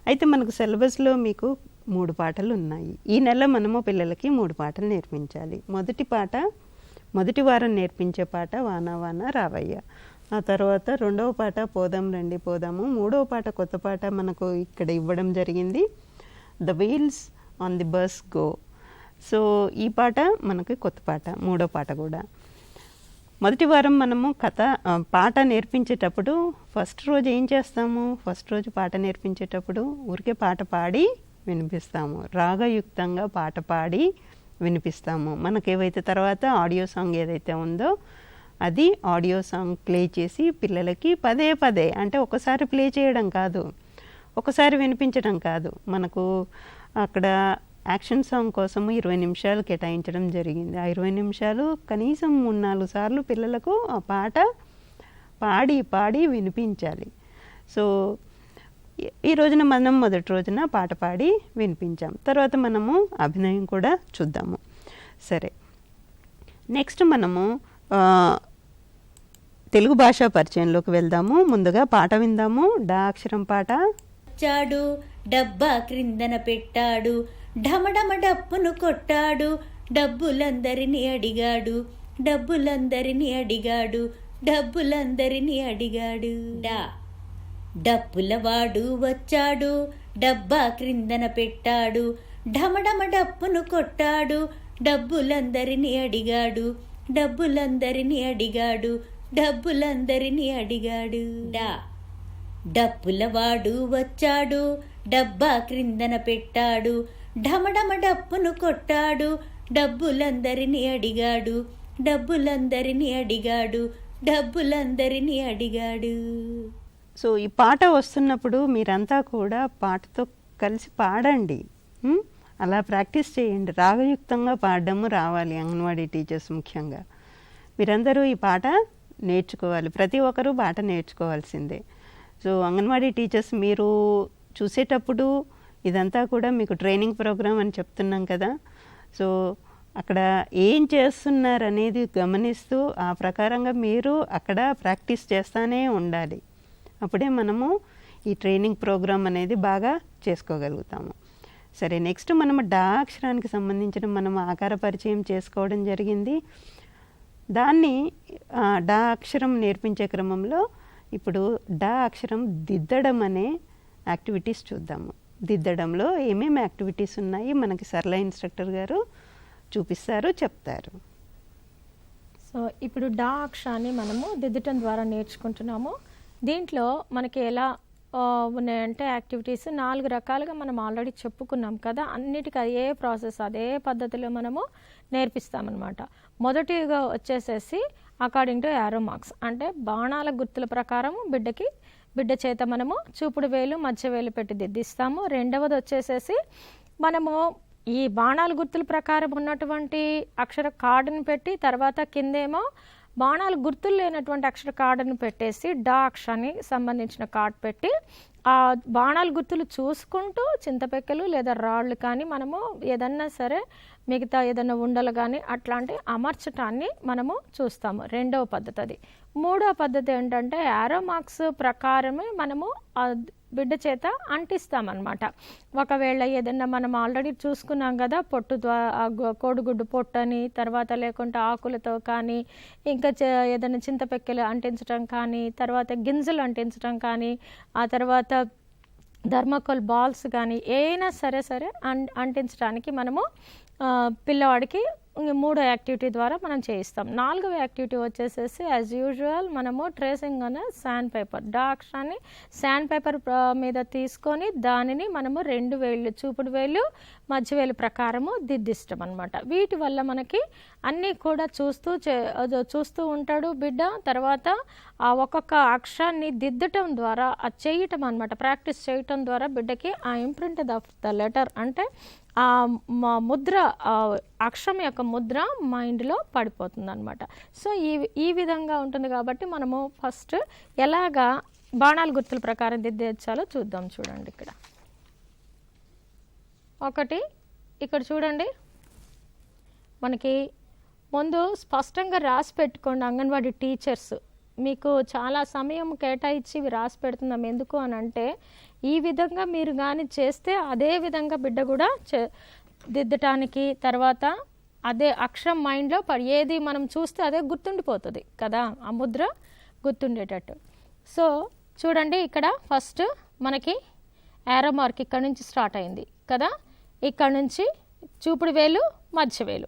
అయితే మనకు సిలబస్లో మీకు 3 పాటలు ఉన్నాయి. ఈ నెల మనము పిల్లలకి 3 పాటలు నేర్పించాలి. మొదటి వారం నేర్పించే పాట వాన వాన రావయ్య, ఆ తర్వాత 2వ పాట పోదాం రండి పోదాము, 3వ పాట కొత్త పాట మనకు ఇక్కడ ఇవ్వడం జరిగింది, the wheels on the bus go. So ఈ పాట మనకి కొత్త పాట, మూడో పాట కూడా. మొదటి వారం మనము పాట నేర్పించేటప్పుడు ఫస్ట్ రోజు ఏం చేస్తాము, ఫస్ట్ రోజు పాట నేర్పించేటప్పుడు ఊరికే పాట పాడి వినిపిస్తాము, రాగయుక్తంగా పాట పాడి వినిపిస్తాము. మనకేవైతే తర్వాత ఆడియో సాంగ్ ఏదైతే ఉందో అది ఆడియో సాంగ్ ప్లే చేసి పిల్లలకి పదే పదే, అంటే ఒకసారి ప్లే చేయడం కాదు, ఒకసారి వినిపించడం కాదు, మనకు అక్కడ యాక్షన్ సాంగ్ కోసము 20 నిమిషాలు కేటాయించడం జరిగింది. ఆ 20 నిమిషాలు కనీసం 3-4 సార్లు పిల్లలకు ఆ పాట పాడి పాడి వినిపించాలి. సో ఈ రోజున మనం మొదటి రోజున పాట పాడి వినిపించాం. తర్వాత మనము అభినయం కూడా చూద్దాము. సరే, నెక్స్ట్ మనము తెలుగు భాషా పరిచయంలోకి వెళ్దాము. ముందుగా పాట విందాము. డా అక్షరం పాట. చాడు డబ్బా క్రిందన పెట్టాడు, ఢమఢమ డప్పును కొట్టాడు, డబ్బులందరినీ అడిగాడు, డబ్బులందరినీ అడిగాడు, డబ్బులందరినీ అడిగాడు. డా డప్పులవాడు వచ్చాడు, డబ్బా క్రిందన పెట్టాడు, ఢమఢమ డప్పును కొట్టాడు, డబ్బులందరినీ అడిగాడు, డబ్బులందరినీ అడిగాడు, డబ్బులందరినీ అడిగాడు. డా డప్పులవాడు వచ్చాడు, డబ్బా క్రిందన పెట్టాడు, ఢమఢమ డప్పును కొట్టాడు, డబ్బులందరినీ అడిగాడు, డబ్బులందరినీ అడిగాడు, డబ్బులందరినీ అడిగాడు. సో ఈ పాట వస్తున్నప్పుడు మీరంతా కూడా పాటతో కలిసి పాడండి. అలా ప్రాక్టీస్ చేయండి. రాగయుక్తంగా పాడడము రావాలి అంగన్వాడీ టీచర్స్ ముఖ్యంగా. మీరందరూ ఈ పాట నేర్చుకోవాలి. ప్రతి ఒక్కరూ పాట నేర్చుకోవాల్సిందే. సో అంగన్వాడీ టీచర్స్ మీరు చూసేటప్పుడు ఇదంతా కూడా మీకు ట్రైనింగ్ ప్రోగ్రామ్ అని చెప్తున్నాం కదా. సో అక్కడ ఏం చేస్తున్నారు అనేది గమనిస్తూ ఆ ప్రకారంగా మీరు అక్కడ ప్రాక్టీస్ చేస్తూనే ఉండాలి. అప్పుడే మనము ఈ ట్రైనింగ్ ప్రోగ్రామ్ అనేది బాగా చేసుకోగలుగుతాము. సరే, నెక్స్ట్ మనము డా అక్షరానికి సంబంధించిన మనం ఆకార పరిచయం చేసుకోవడం జరిగింది. దాన్ని డా అక్షరం నేర్పించే క్రమంలో ఇప్పుడు డా అక్షరం దిద్దడం అనే యాక్టివిటీస్ చూద్దాము. దిద్దడంలో ఏమేమి యాక్టివిటీస్ ఉన్నాయి మనకి సరళ ఇన్స్ట్రక్టర్ గారు చూపిస్తారు, చెప్తారు. సో ఇప్పుడు డా అక్షరాన్ని మనము దిద్దటం ద్వారా నేర్చుకుంటున్నాము. దీంట్లో మనకి ఎలా ఉన్నాయంటే యాక్టివిటీస్ 4 రకాలుగా మనం ఆల్రెడీ చెప్పుకున్నాం కదా. అన్నిటికీ అదే ప్రాసెస్, అదే పద్ధతిలో మనము నేర్పిస్తామన్నమాట. మొదటిగా వచ్చేసేసి అకార్డింగ్ టు యారో మార్క్స్, అంటే బాణాల గుర్తుల ప్రకారం బిడ్డ చేత మనము చూపుడు వేలు మధ్య వేలు పెట్టి దిద్దిస్తాము. రెండవది వచ్చేసేసి మనము ఈ బాణాల గుర్తుల ప్రకారం ఉన్నటువంటి అక్షర కార్డుని పెట్టి తర్వాత కిందేమో బాణాలు గుర్తులు లేనటువంటి అక్షర కార్డును పెట్టేసి డా అక్షరాన్ని సంబంధించిన కార్డు పెట్టి ఆ బాణాల గుర్తులు చూసుకుంటూ చింతపెక్కలు లేదా రాళ్ళు కానీ మనము ఏదన్నా సరే మిగతా ఏదైనా ఉండలు కానీ అట్లాంటి అమర్చటాన్ని మనము చూస్తాము. రెండవ పద్ధతి అది. మూడవ పద్ధతి ఏంటంటే యారో మార్క్స్ ప్రకారమే మనము బిడ్డ చేత అంటిస్తామన్నమాట. ఒకవేళ ఏదన్నా మనం ఆల్రెడీ చూసుకున్నాం కదా, పొట్టు కోడిగుడ్డు పొట్టని, తర్వాత లేకుంటే ఆకులతో కానీ, ఇంకా ఏదైనా చింతపెక్కలు అంటించడం కానీ, తర్వాత గింజలు అంటించడం కానీ, ఆ తర్వాత థర్మాకోల్ బాల్స్ కానీ ఏమైనా సరే అంటించడానికి మనము పిల్లవాడికి 3వ యాక్టివిటీ ద్వారా మనం చేయిస్తాం. 4వ యాక్టివిటీ వచ్చేసేసి యాజ్ యూజువల్ మనము ట్రేసింగ్ అనే శాండ్ పేపర్, డా అక్షరాన్ని శాండ్ పేపర్ మీద తీసుకొని దానిని మనము 2 వేళ్ళు చూపుడు వేలు మధ్య వేలు ప్రకారము దిద్దిస్తాం అనమాట. వీటి వల్ల మనకి అన్నీ కూడా చూస్తూ ఉంటాడు బిడ్డ. తర్వాత ఆ ఒక్కొక్క అక్షరాన్ని దిద్దటం ద్వారా అది చేయటం అనమాట, ప్రాక్టీస్ చేయటం ద్వారా బిడ్డకి ఆ ఇంప్రింట్ ఆఫ్ ద లెటర్ అంటే ఆ ముద్ర, అక్షరం యొక్క ముద్ర మైండ్లో పడిపోతుంది అనమాట. సో ఈ విధంగా ఉంటుంది కాబట్టి మనము ఫస్ట్ ఎలాగా బాణాల గుర్తుల ప్రకారం దిద్దేచ్చాలో చూద్దాం. చూడండి ఇక్కడ చూడండి, మనకి ముందు స్పష్టంగా రాసి పెట్టుకోండి. అంగన్వాడీ టీచర్స్ మీకు చాలా సమయం కేటాయించి ఇవి రాసి పెడుతున్నాం. ఎందుకు అని అంటే ఈ విధంగా మీరు కానీ చేస్తే అదే విధంగా బిడ్డ కూడా దిద్దటానికి, తర్వాత అదే అక్షరం మైండ్లో ఏది మనం చూస్తే అదే గుర్తుండిపోతుంది కదా, ఆ ముద్ర గుర్తుండేటట్టు. సో చూడండి, ఇక్కడ ఫస్ట్ మనకి యారో మార్క్ ఇక్కడ నుంచి స్టార్ట్ అయింది కదా. ఇక్కడ నుంచి చూపుడు వేలు మధ్య వేలు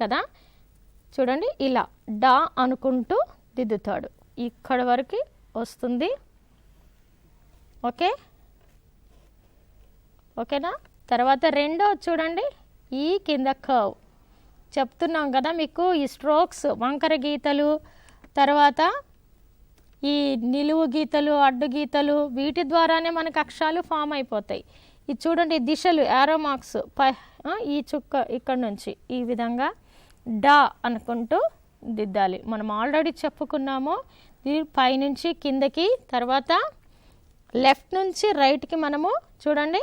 కదా, చూడండి ఇలా డా అనుకుంటూ దిద్దుతాడు, ఇక్కడ వరకు వస్తుంది. ఓకేనా. తర్వాత రెండో చూడండి, ఈ కింద కర్వ్ చెప్తున్నాం కదా మీకు, ఈ స్ట్రోక్స్ వంకర గీతలు, తర్వాత ఈ నిలువు గీతలు, అడ్డు గీతలు, వీటి ద్వారానే మనకు అక్షరాలు ఫామ్ అయిపోతాయి. ఇది చూడండి, దిశలు యారో మార్క్స్ ఈ చుక్క ఇక్కడ నుంచి ఈ విధంగా డా అనుకుంటూ దిద్దాలి. మనం ఆల్రెడీ చెప్పుకున్నాము, ఇది పైనుంచి కిందకి, తర్వాత లెఫ్ట్ నుంచి రైట్కి మనము చూడండి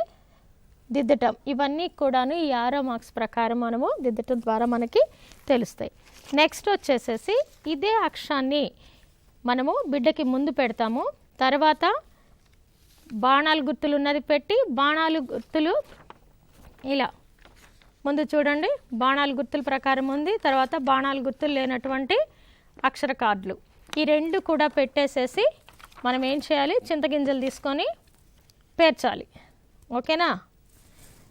దిద్దటం. ఇవన్నీ కూడాను ఈ యారో మార్క్స్ ప్రకారం మనము దిద్దటం ద్వారా మనకి తెలుస్తాయి. నెక్స్ట్ వచ్చేసేసి ఇదే అక్షరాన్ని మనము బిడ్డకి ముందు పెడతాము. తర్వాత బాణాలు గుర్తులు ఉన్నది పెట్టి, బాణాలు గుర్తులు ఇలా ముందు చూడండి, బాణాలు గుర్తుల ప్రకారం ఉంది. తర్వాత బాణాలు గుర్తులు లేనటువంటి అక్షర కార్డులు, ఈ రెండు కూడా పెట్టేసేసి మనం ఏం చేయాలి, చింతగింజలు తీసుకొని పేర్చాలి. ఓకేనా.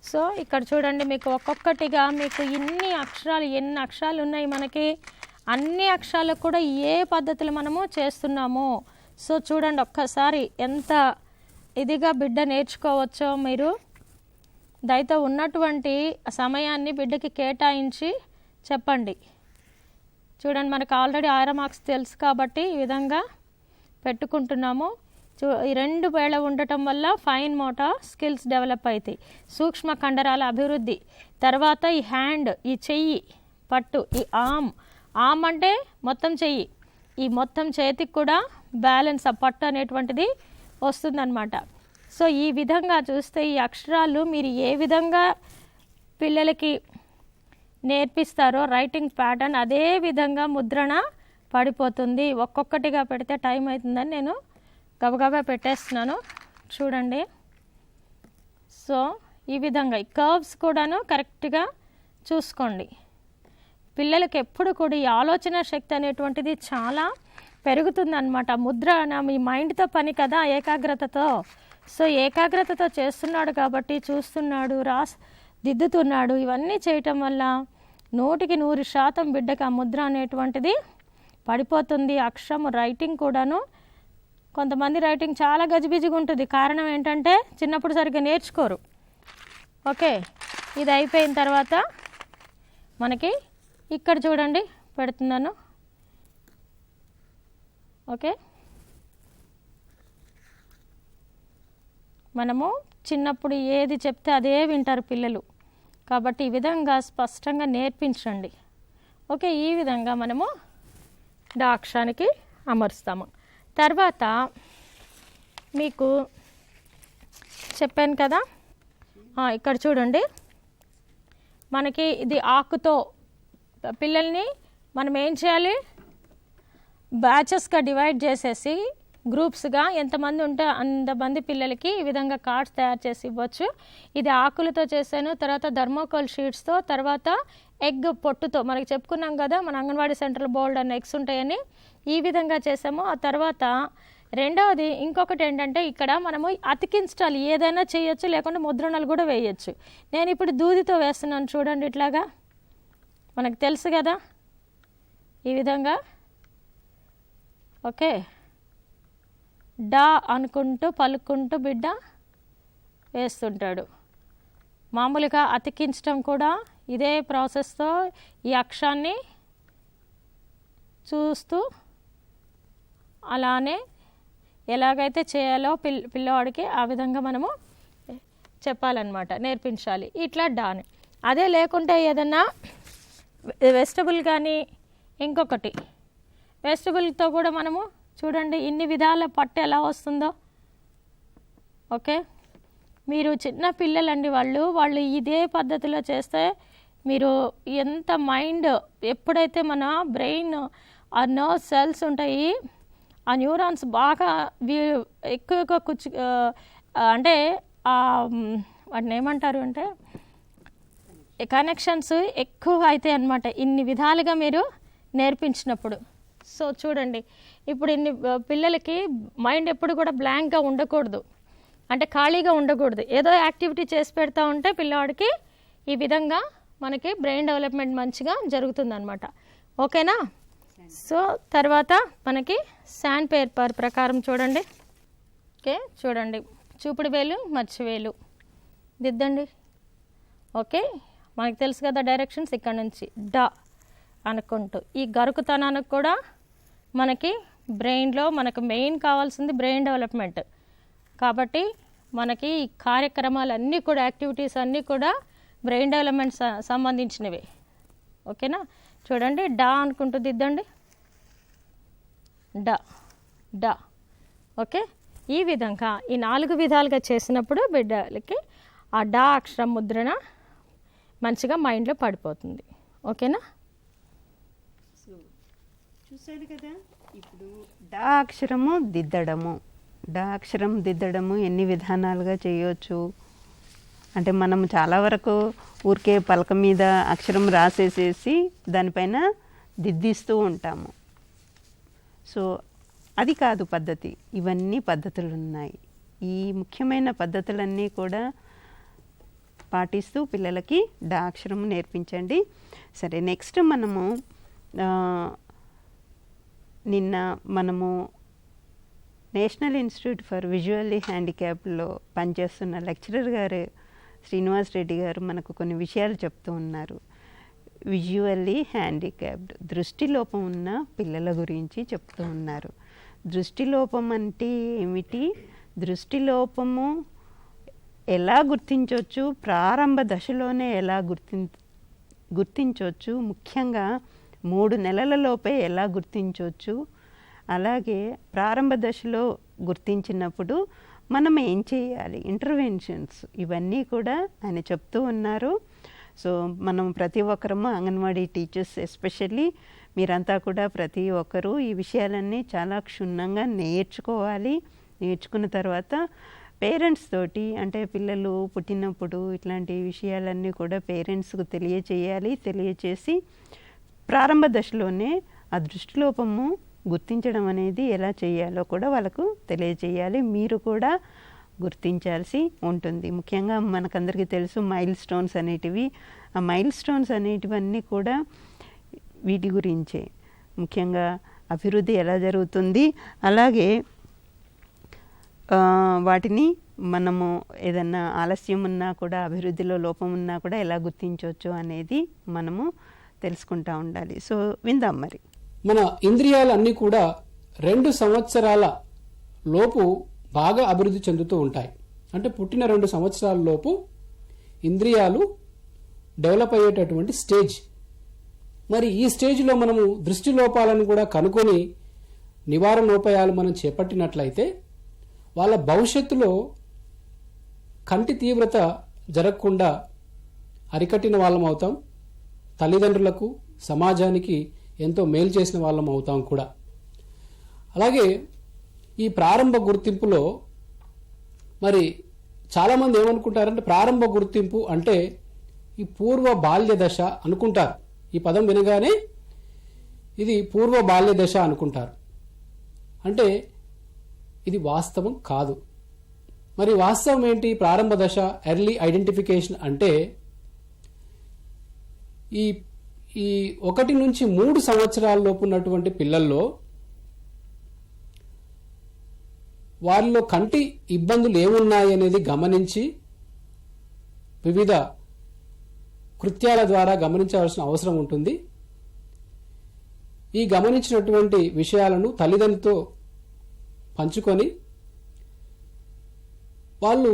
సో ఇక్కడ చూడండి, మీకు ఒక్కొక్కటిగా మీకు ఎన్ని అక్షరాలు ఉన్నాయి మనకి, అన్ని అక్షరాలకు కూడా ఏ పద్ధతులు మనము చేస్తున్నాము. సో చూడండి ఒక్కసారి ఎంత ఇదిగా బిడ్డ నేర్చుకోవచ్చో. మీరు దయతో ఉన్నటువంటి సమయాన్ని బిడ్డకి కేటాయించి చెప్పండి. చూడండి మనకు ఆల్రెడీ ఆరో మార్క్స్ తెలుసు కాబట్టి ఈ విధంగా పెట్టుకుంటున్నాము. ఈ రెండు వేళ ఉండటం వల్ల ఫైన్ మోటార్ స్కిల్స్ డెవలప్ అవుతాయి, సూక్ష్మ కండరాల అభివృద్ధి. తర్వాత ఈ హ్యాండ్, ఈ చెయ్యి పట్టు, ఈ ఆమ్ అంటే మొత్తం చెయ్యి, ఈ మొత్తం చేతికి కూడా బ్యాలెన్స్, ఆ పట్టు అనేటువంటిది వస్తుందన్నమాట. సో ఈ విధంగా చూస్తే ఈ అక్షరాలు మీరు ఏ విధంగా పిల్లలకి నేర్పిస్తారో రైటింగ్ ప్యాటర్న్ అదే విధంగా ముద్రణ పడిపోతుంది. ఒక్కొక్కటిగా పెడితే టైం అవుతుందని నేను గబగబా పెట్టేస్తున్నాను. చూడండి, సో ఈ విధంగా ఈ కర్వ్స్ కూడాను కరెక్ట్గా చూసుకోండి. పిల్లలకి ఎప్పుడు కూడా ఈ ఆలోచన శక్తి అనేటువంటిది చాలా పెరుగుతుందన్నమాట. ముద్ర మీ మైండ్తో పని కదా, ఏకాగ్రతతో. సో ఏకాగ్రతతో చేస్తున్నాడు కాబట్టి, చూస్తున్నాడు, దిద్దుతున్నాడు, ఇవన్నీ చేయటం వల్ల 100% బిడ్డకి ఆ ముద్ర అనేటువంటిది పడిపోతుంది. అక్షరం రైటింగ్ కూడాను, కొంతమంది రైటింగ్ చాలా గజిబిజిగా ఉంటుంది. కారణం ఏంటంటే చిన్నప్పుడు సరిగ్గా నేర్చుకోరు. ఓకే, ఇది అయిపోయిన తర్వాత మనకి ఇక్కడ చూడండి పెడుతున్నాను. ఓకే, మనము చిన్నప్పుడు ఏది చెప్తే అదే వింటారు పిల్లలు కాబట్టి ఈ విధంగా స్పష్టంగా నేర్పించండి. ఓకే, ఈ విధంగా మనము డా అక్షరానికి అమరుస్తాము. తర్వాత మీకు చెప్పాను కదా, ఇక్కడ చూడండి మనకి ఇది ఆకుతో పిల్లల్ని మనం ఏం చేయాలి, బ్యాచెస్గా డివైడ్ చేసేసి గ్రూప్స్గా ఎంతమంది ఉంటే అంతమంది పిల్లలకి ఈ విధంగా కార్డ్స్ తయారు చేసి ఇవ్వచ్చు. ఇది ఆకులతో చేశాను, తర్వాత థర్మోకోల్ షీట్స్తో, తర్వాత ఎగ్ పొట్టుతో. మనకి చెప్పుకున్నాం కదా మన అంగన్వాడీ సెంటర్లో బోల్డ్ అన్న ఎగ్స్ ఉంటాయని, ఈ విధంగా చేసాము. ఆ తర్వాత రెండవది ఇంకొకటి ఏంటంటే ఇక్కడ మనము అతికించాలి, ఏదైనా చేయొచ్చు, లేకుంటే ముద్రణలు కూడా వేయచ్చు. నేను ఇప్పుడు దూదితో వేస్తున్నాను చూడండి, ఇట్లాగా మనకు తెలుసు కదా ఈ విధంగా. ఓకే, డా అనుకుంటూ పలుకుంటూ బిడ్డ వేస్తుంటాడు. మామూలుగా అతికించడం కూడా ఇదే ప్రాసెస్తో ఈ అక్షరాన్ని చూస్తూ అలానే ఎలాగైతే చేయాలో పిల్లవాడికి ఆ విధంగా మనము చెప్పాలన్నమాట, నేర్పించాలి. ఇట్లా డాని అదే లేకుంటే ఏదన్నా వెజిటబుల్ కానీ ఇంకొకటి వెజిటబుల్తో కూడా మనము చూడండి ఇన్ని విధాల పట్టు ఎలా వస్తుందో. ఓకే, మీరు చిన్న పిల్లలండి, వాళ్ళు ఇదే పద్ధతిలో చేస్తే మీరు ఎంత మైండ్, ఎప్పుడైతే మన బ్రెయిన్ ఆ నర్వ్ సెల్స్ ఉంటాయి, ఆ న్యూరాన్స్ బాగా ఎక్కువగా అంటే వాటిని ఏమంటారు అంటే కనెక్షన్స్ ఎక్కువ అవుతాయి అన్నమాట ఇన్ని విధాలుగా మీరు నేర్పించినప్పుడు. సో చూడండి, ఇప్పుడు ఇన్ని పిల్లలకి మైండ్ ఎప్పుడు కూడా బ్లాంక్గా ఉండకూడదు. అంటే ఖాళీగా ఉండకూడదు, ఏదో యాక్టివిటీ చేసి పెడతా ఉంటే పిల్లవాడికి ఈ విధంగా మనకి బ్రెయిన్ డెవలప్మెంట్ మంచిగా జరుగుతుందన్నమాట. ఓకేనా? సో తర్వాత మనకి శాండ్ పేపర్ ప్రకారం చూడండి. ఓకే, చూడండి, చూపుడు వేలు మధ్య వేలు దిద్దండి. ఓకే, మనకు తెలుసు కదా డైరెక్షన్స్, ఇక్కడ నుంచి డా అనుకుంటూ. ఈ గరుకుతనానికి కూడా మనకి బ్రెయిన్లో మనకు మెయిన్ కావాల్సింది బ్రెయిన్ డెవలప్మెంట్. కాబట్టి మనకి ఈ కార్యక్రమాలన్నీ కూడా, యాక్టివిటీస్ అన్నీ కూడా బ్రెయిన్ డెవలప్మెంట్ సంబంధించినవి. ఓకేనా? చూడండి, డా అనుకుంటూ దిద్దండి. డా డా. ఓకే, ఈ విధంగా ఈ 4 విధాలుగా చేసినప్పుడు బిడ్డలకి ఆ డా అక్షరం ముద్రణ మంచిగా మైండ్లో పడిపోతుంది. ఓకేనా? చూశారు కదా, ఇప్పుడు డా అక్షరము దిద్దడము, డా అక్షరం దిద్దడము ఎన్ని విధానాలుగా చేయొచ్చు అంటే, మనం చాలా వరకు ఊరికే పలక మీద అక్షరం రాసేసేసి దానిపైన దిద్దిస్తూ ఉంటాము. సో అది కాదు పద్ధతి, ఇవన్నీ పద్ధతులు ఉన్నాయి. ఈ ముఖ్యమైన పద్ధతులన్నీ కూడా పాటిస్తూ పిల్లలకి డా అక్షరం నేర్పించండి. సరే, నెక్స్ట్ మనము నిన్న మనము నేషనల్ ఇన్స్టిట్యూట్ ఫర్ విజువల్లీ హ్యాండిక్యాప్లో పనిచేస్తున్న లెక్చరర్ గారు శ్రీనివాస్ రెడ్డి గారు మనకు కొన్ని విషయాలు చెప్తూ ఉన్నారు. విజువల్లీ హ్యాండిక్యాప్డ్, దృష్టిలోపం ఉన్న పిల్లల గురించి చెప్తూ ఉన్నారు. దృష్టిలోపం అంటే ఏమిటి, దృష్టిలోపము ఎలా గుర్తించవచ్చు, ప్రారంభ దశలోనే ఎలా గుర్తించవచ్చు, ముఖ్యంగా 3 నెలల లోపే ఎలా గుర్తించవచ్చు, అలాగే ప్రారంభ దశలో గుర్తించినప్పుడు మనం ఏం చేయాలి, ఇంటర్వెన్షన్స్, ఇవన్నీ కూడా ఆయన చెప్తూ ఉన్నారు. సో మనం ప్రతి ఒక్కరము అంగన్వాడీ టీచర్స్ ఎస్పెషల్లీ మీరంతా కూడా ప్రతి ఒక్కరూ ఈ విషయాలన్నీ చాలా క్షుణ్ణంగా నేర్చుకోవాలి. నేర్చుకున్న తర్వాత పేరెంట్స్ తోటి, అంటే పిల్లలు పుట్టినప్పుడు ఇట్లాంటి విషయాలన్నీ కూడా పేరెంట్స్కు తెలియచేయాలి. తెలియచేసి ప్రారంభ దశలోనే ఆ దృష్టిలోపము గుర్తించడం అనేది ఎలా చేయాలో కూడా వాళ్ళకు తెలియచేయాలి. మీరు కూడా గుర్తించాల్సి ఉంటుంది. ముఖ్యంగా మనకందరికీ తెలుసు మైల్ స్టోన్స్ అనేటివి. ఆ మైల్ స్టోన్స్ అనేటివన్నీ కూడా వీటి గురించే, ముఖ్యంగా అభివృద్ధి ఎలా జరుగుతుంది, అలాగే వాటిని మనము ఏదన్నా ఆలస్యం ఉన్నా కూడా, అభివృద్ధిలో లోపం ఉన్నా కూడా ఎలా గుర్తించవచ్చు అనేది మనము తెలుసుకుంటూ ఉండాలి. సో విందాం మరి. మన ఇంద్రియాలన్నీ కూడా 2 సంవత్సరాల లోపు బాగా అభివృద్ధి చెందుతూ ఉంటాయి. అంటే పుట్టిన 2 సంవత్సరాల లోపు ఇంద్రియాలు డెవలప్ అయ్యేటటువంటి స్టేజ్. మరి ఈ స్టేజ్లో మనము దృష్టి లోపాలను కూడా కనుక్కొని నివారణోపాయాలు మనం చేపట్టినట్లయితే వాళ్ళ భవిష్యత్తులో కంటి తీవ్రత జరగకుండా అరికట్టిన వాళ్ళం అవుతాం. తల్లిదండ్రులకు, సమాజానికి ఎంతో మేలు చేసిన వాళ్ళం అవుతాం కూడా. అలాగే ఈ ప్రారంభ గుర్తింపులో మరి చాలామంది ఏమనుకుంటారంటే, ప్రారంభ గుర్తింపు అంటే ఈ పూర్వ బాల్య దశ అనుకుంటారు. ఈ పదం వినగానే ఇది పూర్వ బాల్య దశ అనుకుంటారు. అంటే ఇది వాస్తవం కాదు. మరి వాస్తవం ఏంటి? ప్రారంభ దశ, ఎర్లీ ఐడెంటిఫికేషన్ అంటే ఈ 1 నుంచి 3 సంవత్సరాల లోపు ఉన్నటువంటి పిల్లల్లో వారిలో కంటి ఇబ్బందులు ఏమున్నాయి అనేది గమనించి వివిధ కృత్యాల ద్వారా గమనించవలసిన అవసరం ఉంటుంది. ఈ గమనించినటువంటి విషయాలను తల్లిదండ్రులతో పంచుకొని వాళ్ళు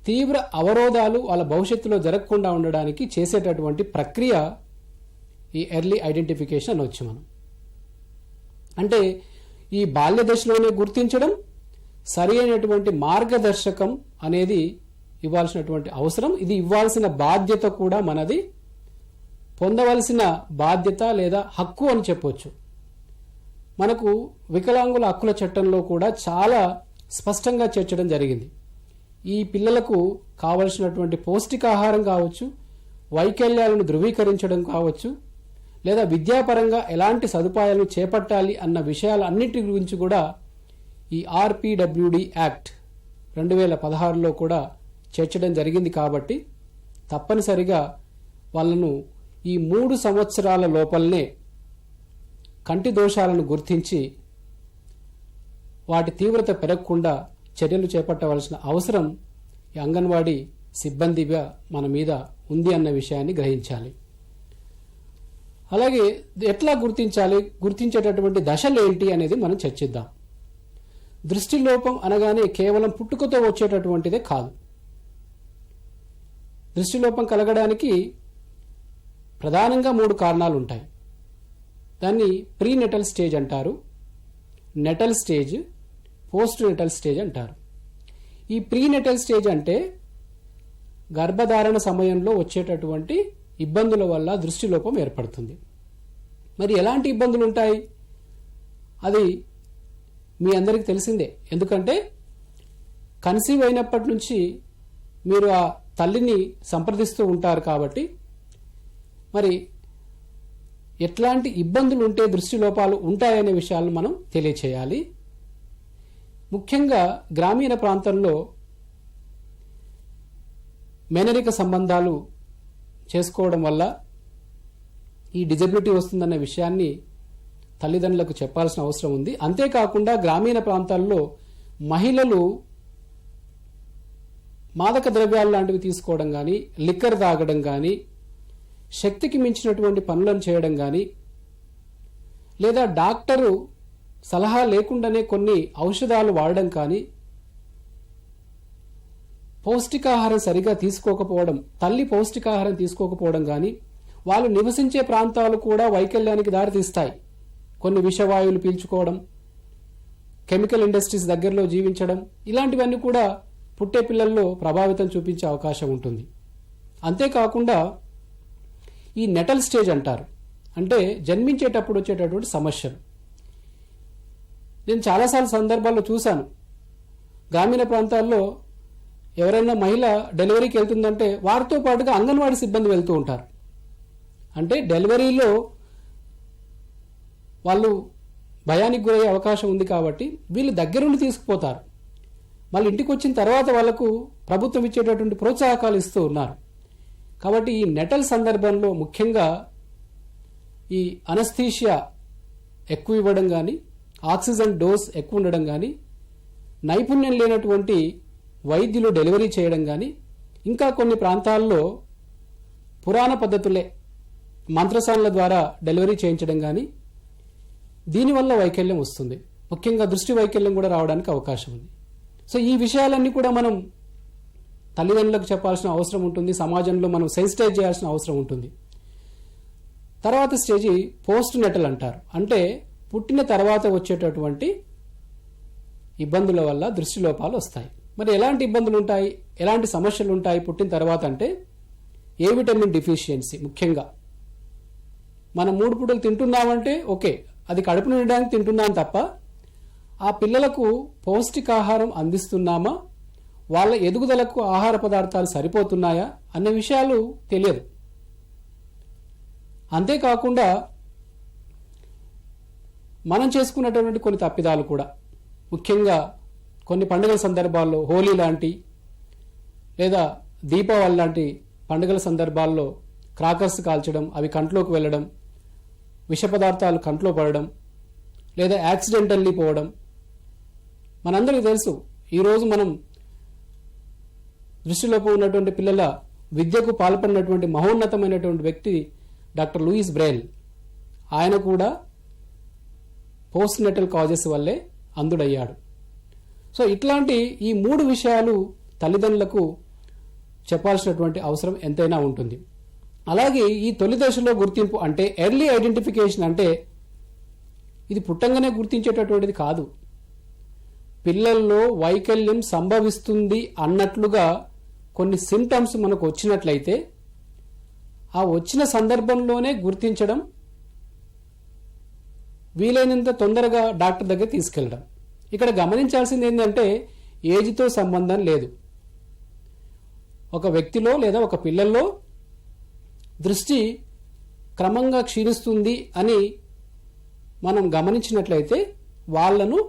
తీవ్ర అవరోధాలు వాళ్ళ భవిష్యత్తులో జరగకుండా ఉండడానికి చేసేటటువంటి ప్రక్రియ ఈ ఎర్లీ ఐడెంటిఫికేషన్ అనొచ్చు మనం. అంటే ఈ బాల్య దశలోనే గుర్తించడం, సరి అయినటువంటి మార్గదర్శకం అనేది ఇవ్వాల్సినటువంటి అవసరం. ఇది ఇవ్వాల్సిన బాధ్యత కూడా మనది, పొందవలసిన బాధ్యత లేదా హక్కు అని చెప్పొచ్చు. మనకు వికలాంగుల హక్కుల చట్టంలో కూడా చాలా స్పష్టంగా చేర్చడం జరిగింది. ఈ పిల్లలకు కావలసినటువంటి పౌష్టికాహారం కావచ్చు, వైకల్యాలను ధృవీకరించడం కావచ్చు, లేదా విద్యాపరంగా ఎలాంటి సదుపాయాలను చేపట్టాలి అన్న విషయాలన్నిటి గురించి కూడా ఈ ఆర్పిడబ్ల్యూడి యాక్ట్ 2016లో కూడా చేర్చడం జరిగింది. కాబట్టి తప్పనిసరిగా వాళ్ళను ఈ 3 సంవత్సరాల లోపలనే కంటి దోషాలను గుర్తించి వాటి తీవ్రత పెరగకుండా చర్యలు చేపట్టవలసిన అవసరం ఈ అంగన్వాడీ సిబ్బందిగా మన మీద ఉంది అన్న విషయాన్ని గ్రహించాలి. అలాగే ఎట్లా గుర్తించాలి, గుర్తించేటటువంటి దశలు ఏంటి అనేది మనం చర్చిద్దాం. దృష్టి లోపం అనగానే కేవలం పుట్టుకతో వచ్చేటటువంటిదే కాదు. దృష్టి లోపం కలగడానికి ప్రధానంగా 3 కారణాలు ఉంటాయి. దాన్ని ప్రీ నెటల్ స్టేజ్ అంటారు, natal stage, post natal stage అంటారు. ఈ ప్రీ నెటల్ స్టేజ్ అంటే గర్భధారణ సమయంలో వచ్చేటటువంటి ఇబ్బందుల వల్ల దృష్టి లోపం ఏర్పడుతుంది. మరి ఎలాంటి ఇబ్బందులు ఉంటాయి అది మీ అందరికీ తెలిసిందే. ఎందుకంటే కన్సీవ్ అయినప్పటి నుంచి మీరు ఆ తల్లిని సంప్రదిస్తూ ఉంటారు. కాబట్టి మరి ఎట్లాంటి ఇబ్బందులు ఉంటే దృష్టి లోపాలు ఉంటాయనే విషయాలను మనం తెలియచేయాలి. ముఖ్యంగా గ్రామీణ ప్రాంతంలో మేనరిక సంబంధాలు చేసుకోవడం వల్ల ఈ డిజబిలిటీ వస్తుందన్న విషయాన్ని తల్లిదండ్రులకు చెప్పాల్సిన అవసరం ఉంది. అంతేకాకుండా గ్రామీణ ప్రాంతాల్లో మహిళలు మాదక ద్రవ్యాలు లాంటివి తీసుకోవడం కానీ, లిక్కర్ తాగడం కానీ, శక్తికి మించినటువంటి పనులను చేయడం కానీ, లేదా డాక్టరు సలహా లేకుండానే కొన్ని ఔషధాలు వాడడం కానీ, పౌష్టికాహారం సరిగా తీసుకోకపోవడం, తల్లి పౌష్టికాహారం తీసుకోకపోవడం కానీ, వాళ్ళు నివసించే ప్రాంతాలు కూడా వైకల్యానికి దారితీస్తాయి. కొన్ని విషవాయువులు పీల్చుకోవడం, కెమికల్ ఇండస్ట్రీస్ దగ్గరలో జీవించడం, ఇలాంటివన్నీ కూడా పుట్టే పిల్లల్లో ప్రభావితం చూపించే అవకాశం ఉంటుంది. అంతేకాకుండా ఈ నెటల్ స్టేజ్ అంటారు, అంటే జన్మించేటప్పుడు వచ్చేటటువంటి సమస్యలు. నేను చాలాసార్లు సందర్భాల్లో చూశాను. గ్రామీణ ప్రాంతాల్లో ఎవరైనా మహిళ డెలివరీకి వెళ్తుందంటే వారితో పాటుగా అంగన్వాడీ సిబ్బంది వెళ్తూ ఉంటారు. అంటే డెలివరీలో వాళ్ళు భయానికి గురయ్యే అవకాశం ఉంది. కాబట్టి వీళ్ళు దగ్గరుండి తీసుకుపోతారు. మళ్ళీ ఇంటికి వచ్చిన తర్వాత వాళ్లకు ప్రభుత్వం ఇచ్చేటటువంటి ప్రోత్సాహకాలు ఇస్తూ ఉన్నారు. కాబట్టి ఈ నెటల్ సందర్భంలో ముఖ్యంగా ఈ అనస్థీషియా ఎక్కువ ఇవ్వడం కానీ, ఆక్సిజన్ డోస్ ఎక్కువ ఉండడం కానీ, నైపుణ్యం లేనటువంటి వైద్యులు డెలివరీ చేయడం కానీ, ఇంకా కొన్ని ప్రాంతాల్లో పురాణ పద్ధతులే మంత్రసానుల ద్వారా డెలివరీ చేయించడం కానీ, దీనివల్ల వైకల్యం వస్తుంది. ముఖ్యంగా దృష్టి వైకల్యం కూడా రావడానికి అవకాశం ఉంది. సో ఈ విషయాలన్నీ కూడా మనం తల్లిదండ్రులకు చెప్పాల్సిన అవసరం ఉంటుంది. సమాజంలో మనం సెన్సిటైజ్ చేయాల్సిన అవసరం ఉంటుంది. తర్వాత స్టేజీ పోస్ట్ నెటల్ అంటారు, అంటే పుట్టిన తర్వాత వచ్చేటటువంటి ఇబ్బందుల వల్ల దృష్టి లోపాలు వస్తాయి. మరి ఎలాంటి ఇబ్బందులు ఉంటాయి, ఎలాంటి సమస్యలు ఉంటాయి పుట్టిన తర్వాత అంటే ఏ విటమిన్ డిఫిషియన్సీ. ముఖ్యంగా మనం 3 పూటలు తింటున్నామంటే ఓకే, అది కడుపు నిండడానికి తింటున్నాం తప్ప ఆ పిల్లలకు పౌష్టికాహారం అందిస్తున్నామా, వాళ్ళ ఎదుగుదలకు ఆహార పదార్థాలు సరిపోతున్నాయా అన్న విషయాలు తెలియదు. అంతేకాకుండా మనం చేసుకున్నటువంటి కొన్ని తప్పిదాలు కూడా, ముఖ్యంగా కొన్ని పండుగల సందర్భాల్లో హోలీ లాంటి లేదా దీపావళి లాంటి పండుగల సందర్భాల్లో క్రాకర్స్ కాల్చడం, అవి కంట్లోకి వెళ్ళడం, విష పదార్థాలు కంట్లో పడడం, లేదా యాక్సిడెంటల్లీ పోవడం మనందరికీ తెలుసు. ఈరోజు మనం దృష్టిలోపం ఉన్నటువంటి పిల్లల విద్యకు పాల్పడినటువంటి మహోన్నతమైనటువంటి వ్యక్తి డాక్టర్ లూయిస్ బ్రెయిల్. ఆయన కూడా పోస్ట్ నెటల్ కాజెస్ వల్లే అందుడయ్యాడు. సో ఇట్లాంటి ఈ 3 విషయాలు తల్లిదండ్రులకు చెప్పాల్సినటువంటి అవసరం ఎంతైనా ఉంటుంది. అలాగే ఈ తొలి దశలో గుర్తింపు అంటే ఎర్లీ ఐడెంటిఫికేషన్ అంటే ఇది పుట్టంగానే గుర్తించేటటువంటిది కాదు. పిల్లల్లో వైకల్యం సంభవిస్తుంది అన్నట్లుగా కొన్ని సింటమ్స్ మనకు వచ్చినట్లయితే ఆ వచ్చిన సందర్భంలోనే గుర్తించడం, వీలైనంత తొందరగా డాక్టర్ దగ్గర తీసుకెళ్లడం. ఇక్కడ గమనించాల్సింది ఏంటంటే ఏజ్తో సంబంధం లేదు. ఒక వ్యక్తిలో లేదా ఒక పిల్లల్లో దృష్టి క్రమంగా క్షీణిస్తుంది అని మనం గమనించినట్లయితే వాళ్లను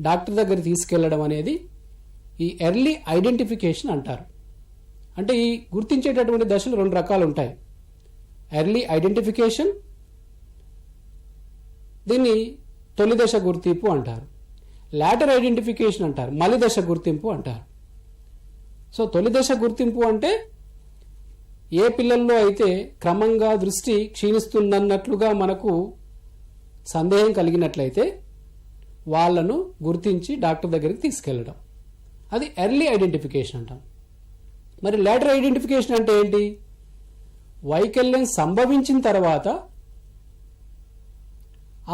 డాక్టర్ దగ్గర తీసుకెళ్లడం అనేది ఈ ఎర్లీ ఐడెంటిఫికేషన్ అంటారు. అంటే ఈ గుర్తించేటటువంటి దశలు 2 రకాలు ఉంటాయి. ఎర్లీ ఐడెంటిఫికేషన్, దీన్ని తొలి దశ గుర్తింపు అంటారు. లాటర్ ఐడెంటిఫికేషన్ అంటారు, మలి దశ గుర్తింపు అంటారు. సో తొలి దశ గుర్తింపు అంటే ఏ పిల్లల్లో అయితే క్రమంగా దృష్టి క్షీణిస్తుందన్నట్లుగా మనకు సందేహం కలిగినట్లయితే వాళ్ళను గుర్తించి డాక్టర్ దగ్గరికి తీసుకెళ్ళడం, అది ఎర్లీ ఐడెంటిఫికేషన్ అంటాం. మరి లేటర్ ఐడెంటిఫికేషన్ అంటే ఏంటి? వైకల్యం సంభవించిన తర్వాత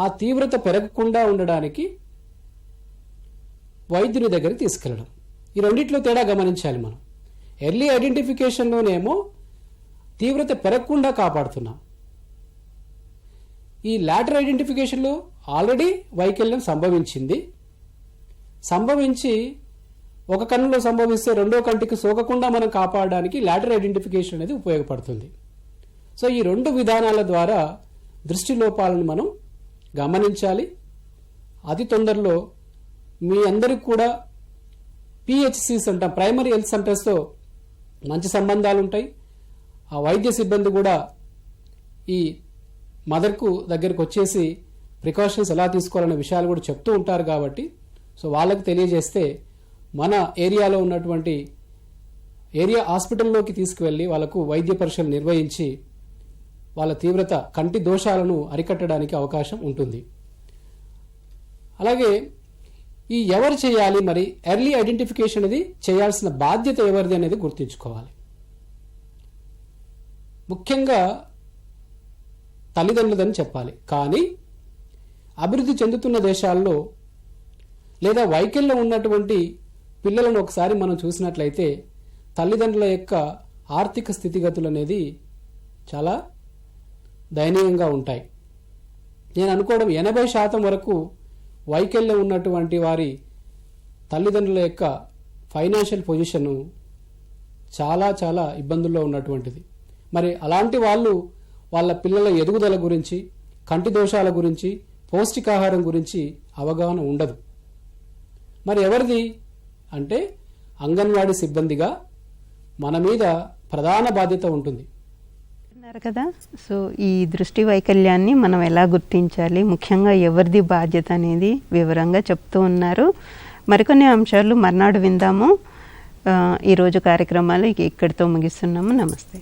ఆ తీవ్రత పెరగకుండా ఉండడానికి వైద్యుని దగ్గరికి తీసుకెళ్ళడం. ఈ రెండిట్లో తేడా గమనించాలి మనం. ఎర్లీ ఐడెంటిఫికేషన్లోనేమో తీవ్రత పెరగకుండా కాపాడుతున్నాం. ఈ లాటర్ ఐడెంటిఫికేషన్లో ఆల్రెడీ వైకల్యం సంభవించి ఒక కన్నులో సంభవిస్తే రెండో కంటికి సోకకుండా మనం కాపాడడానికి లాటర్ ఐడెంటిఫికేషన్ అనేది ఉపయోగపడుతుంది. సో ఈ 2 విధానాల ద్వారా దృష్టి లోపాలను మనం గమనించాలి. అతి తొందరలో మీ అందరికి కూడా పిహెచ్సిస్ అంటాం, ప్రైమరీ హెల్త్ సెంటర్స్తో మంచి సంబంధాలు ఉంటాయి. ఆ వైద్య సిబ్బంది కూడా ఈ మదర్కు దగ్గరికి వచ్చేసి ప్రికాషన్స్ ఎలా తీసుకోవాలనే విషయాలు కూడా చెప్తూ ఉంటారు. కాబట్టి సో వాళ్ళకి తెలియజేస్తే మన ఏరియాలో ఉన్నటువంటి ఏరియా హాస్పిటల్లోకి తీసుకువెళ్ళి వాళ్ళకు వైద్య పరీక్షలు నిర్వహించి వాళ్ళ తీవ్రత కంటి దోషాలను అరికట్టడానికి అవకాశం ఉంటుంది. అలాగే ఈ ఎవరు చేయాలి, మరి ఎర్లీ ఐడెంటిఫికేషన్ అనేది చేయాల్సిన బాధ్యత ఎవరిది అనేది గుర్తుంచుకోవాలి. ముఖ్యంగా తల్లిదండ్రులని చెప్పాలి. కానీ అభివృద్ధి చెందుతున్న దేశాల్లో లేదా వైకల్యం ఉన్నటువంటి పిల్లలను ఒకసారి మనం చూసినట్లయితే తల్లిదండ్రుల యొక్క ఆర్థిక స్థితిగతులు అనేది చాలా దయనీయంగా ఉంటాయి. నేను అనుకోవడం 80% వరకు వైకల్యం ఉన్నటువంటి వారి తల్లిదండ్రుల యొక్క ఫైనాన్షియల్ పొజిషను చాలా చాలా ఇబ్బందుల్లో ఉన్నటువంటిది. మరి అలాంటి వాళ్ళు వాళ్ళ పిల్లల ఎదుగుదల గురించి, కంటి దోషాల గురించి, పౌష్టికాహారం గురించి అవగాహన ఉండదు. మరి ఎవరిది అంటే అంగన్వాడీ సిబ్బందిగా మన మీద ప్రధాన బాధ్యత ఉంటుంది. అన్నారు కదా, సో ఈ దృష్టి వైకల్యాన్ని మనం ఎలా గుర్తించాలి, ముఖ్యంగా ఎవరిది బాధ్యత అనేది వివరంగా చెప్తూ ఉన్నారు. మరికొన్ని అంశాలు మర్నాడు విందాము. ఈరోజు కార్యక్రమాలు ఇక్కడితో ముగిస్తున్నాము. నమస్తే.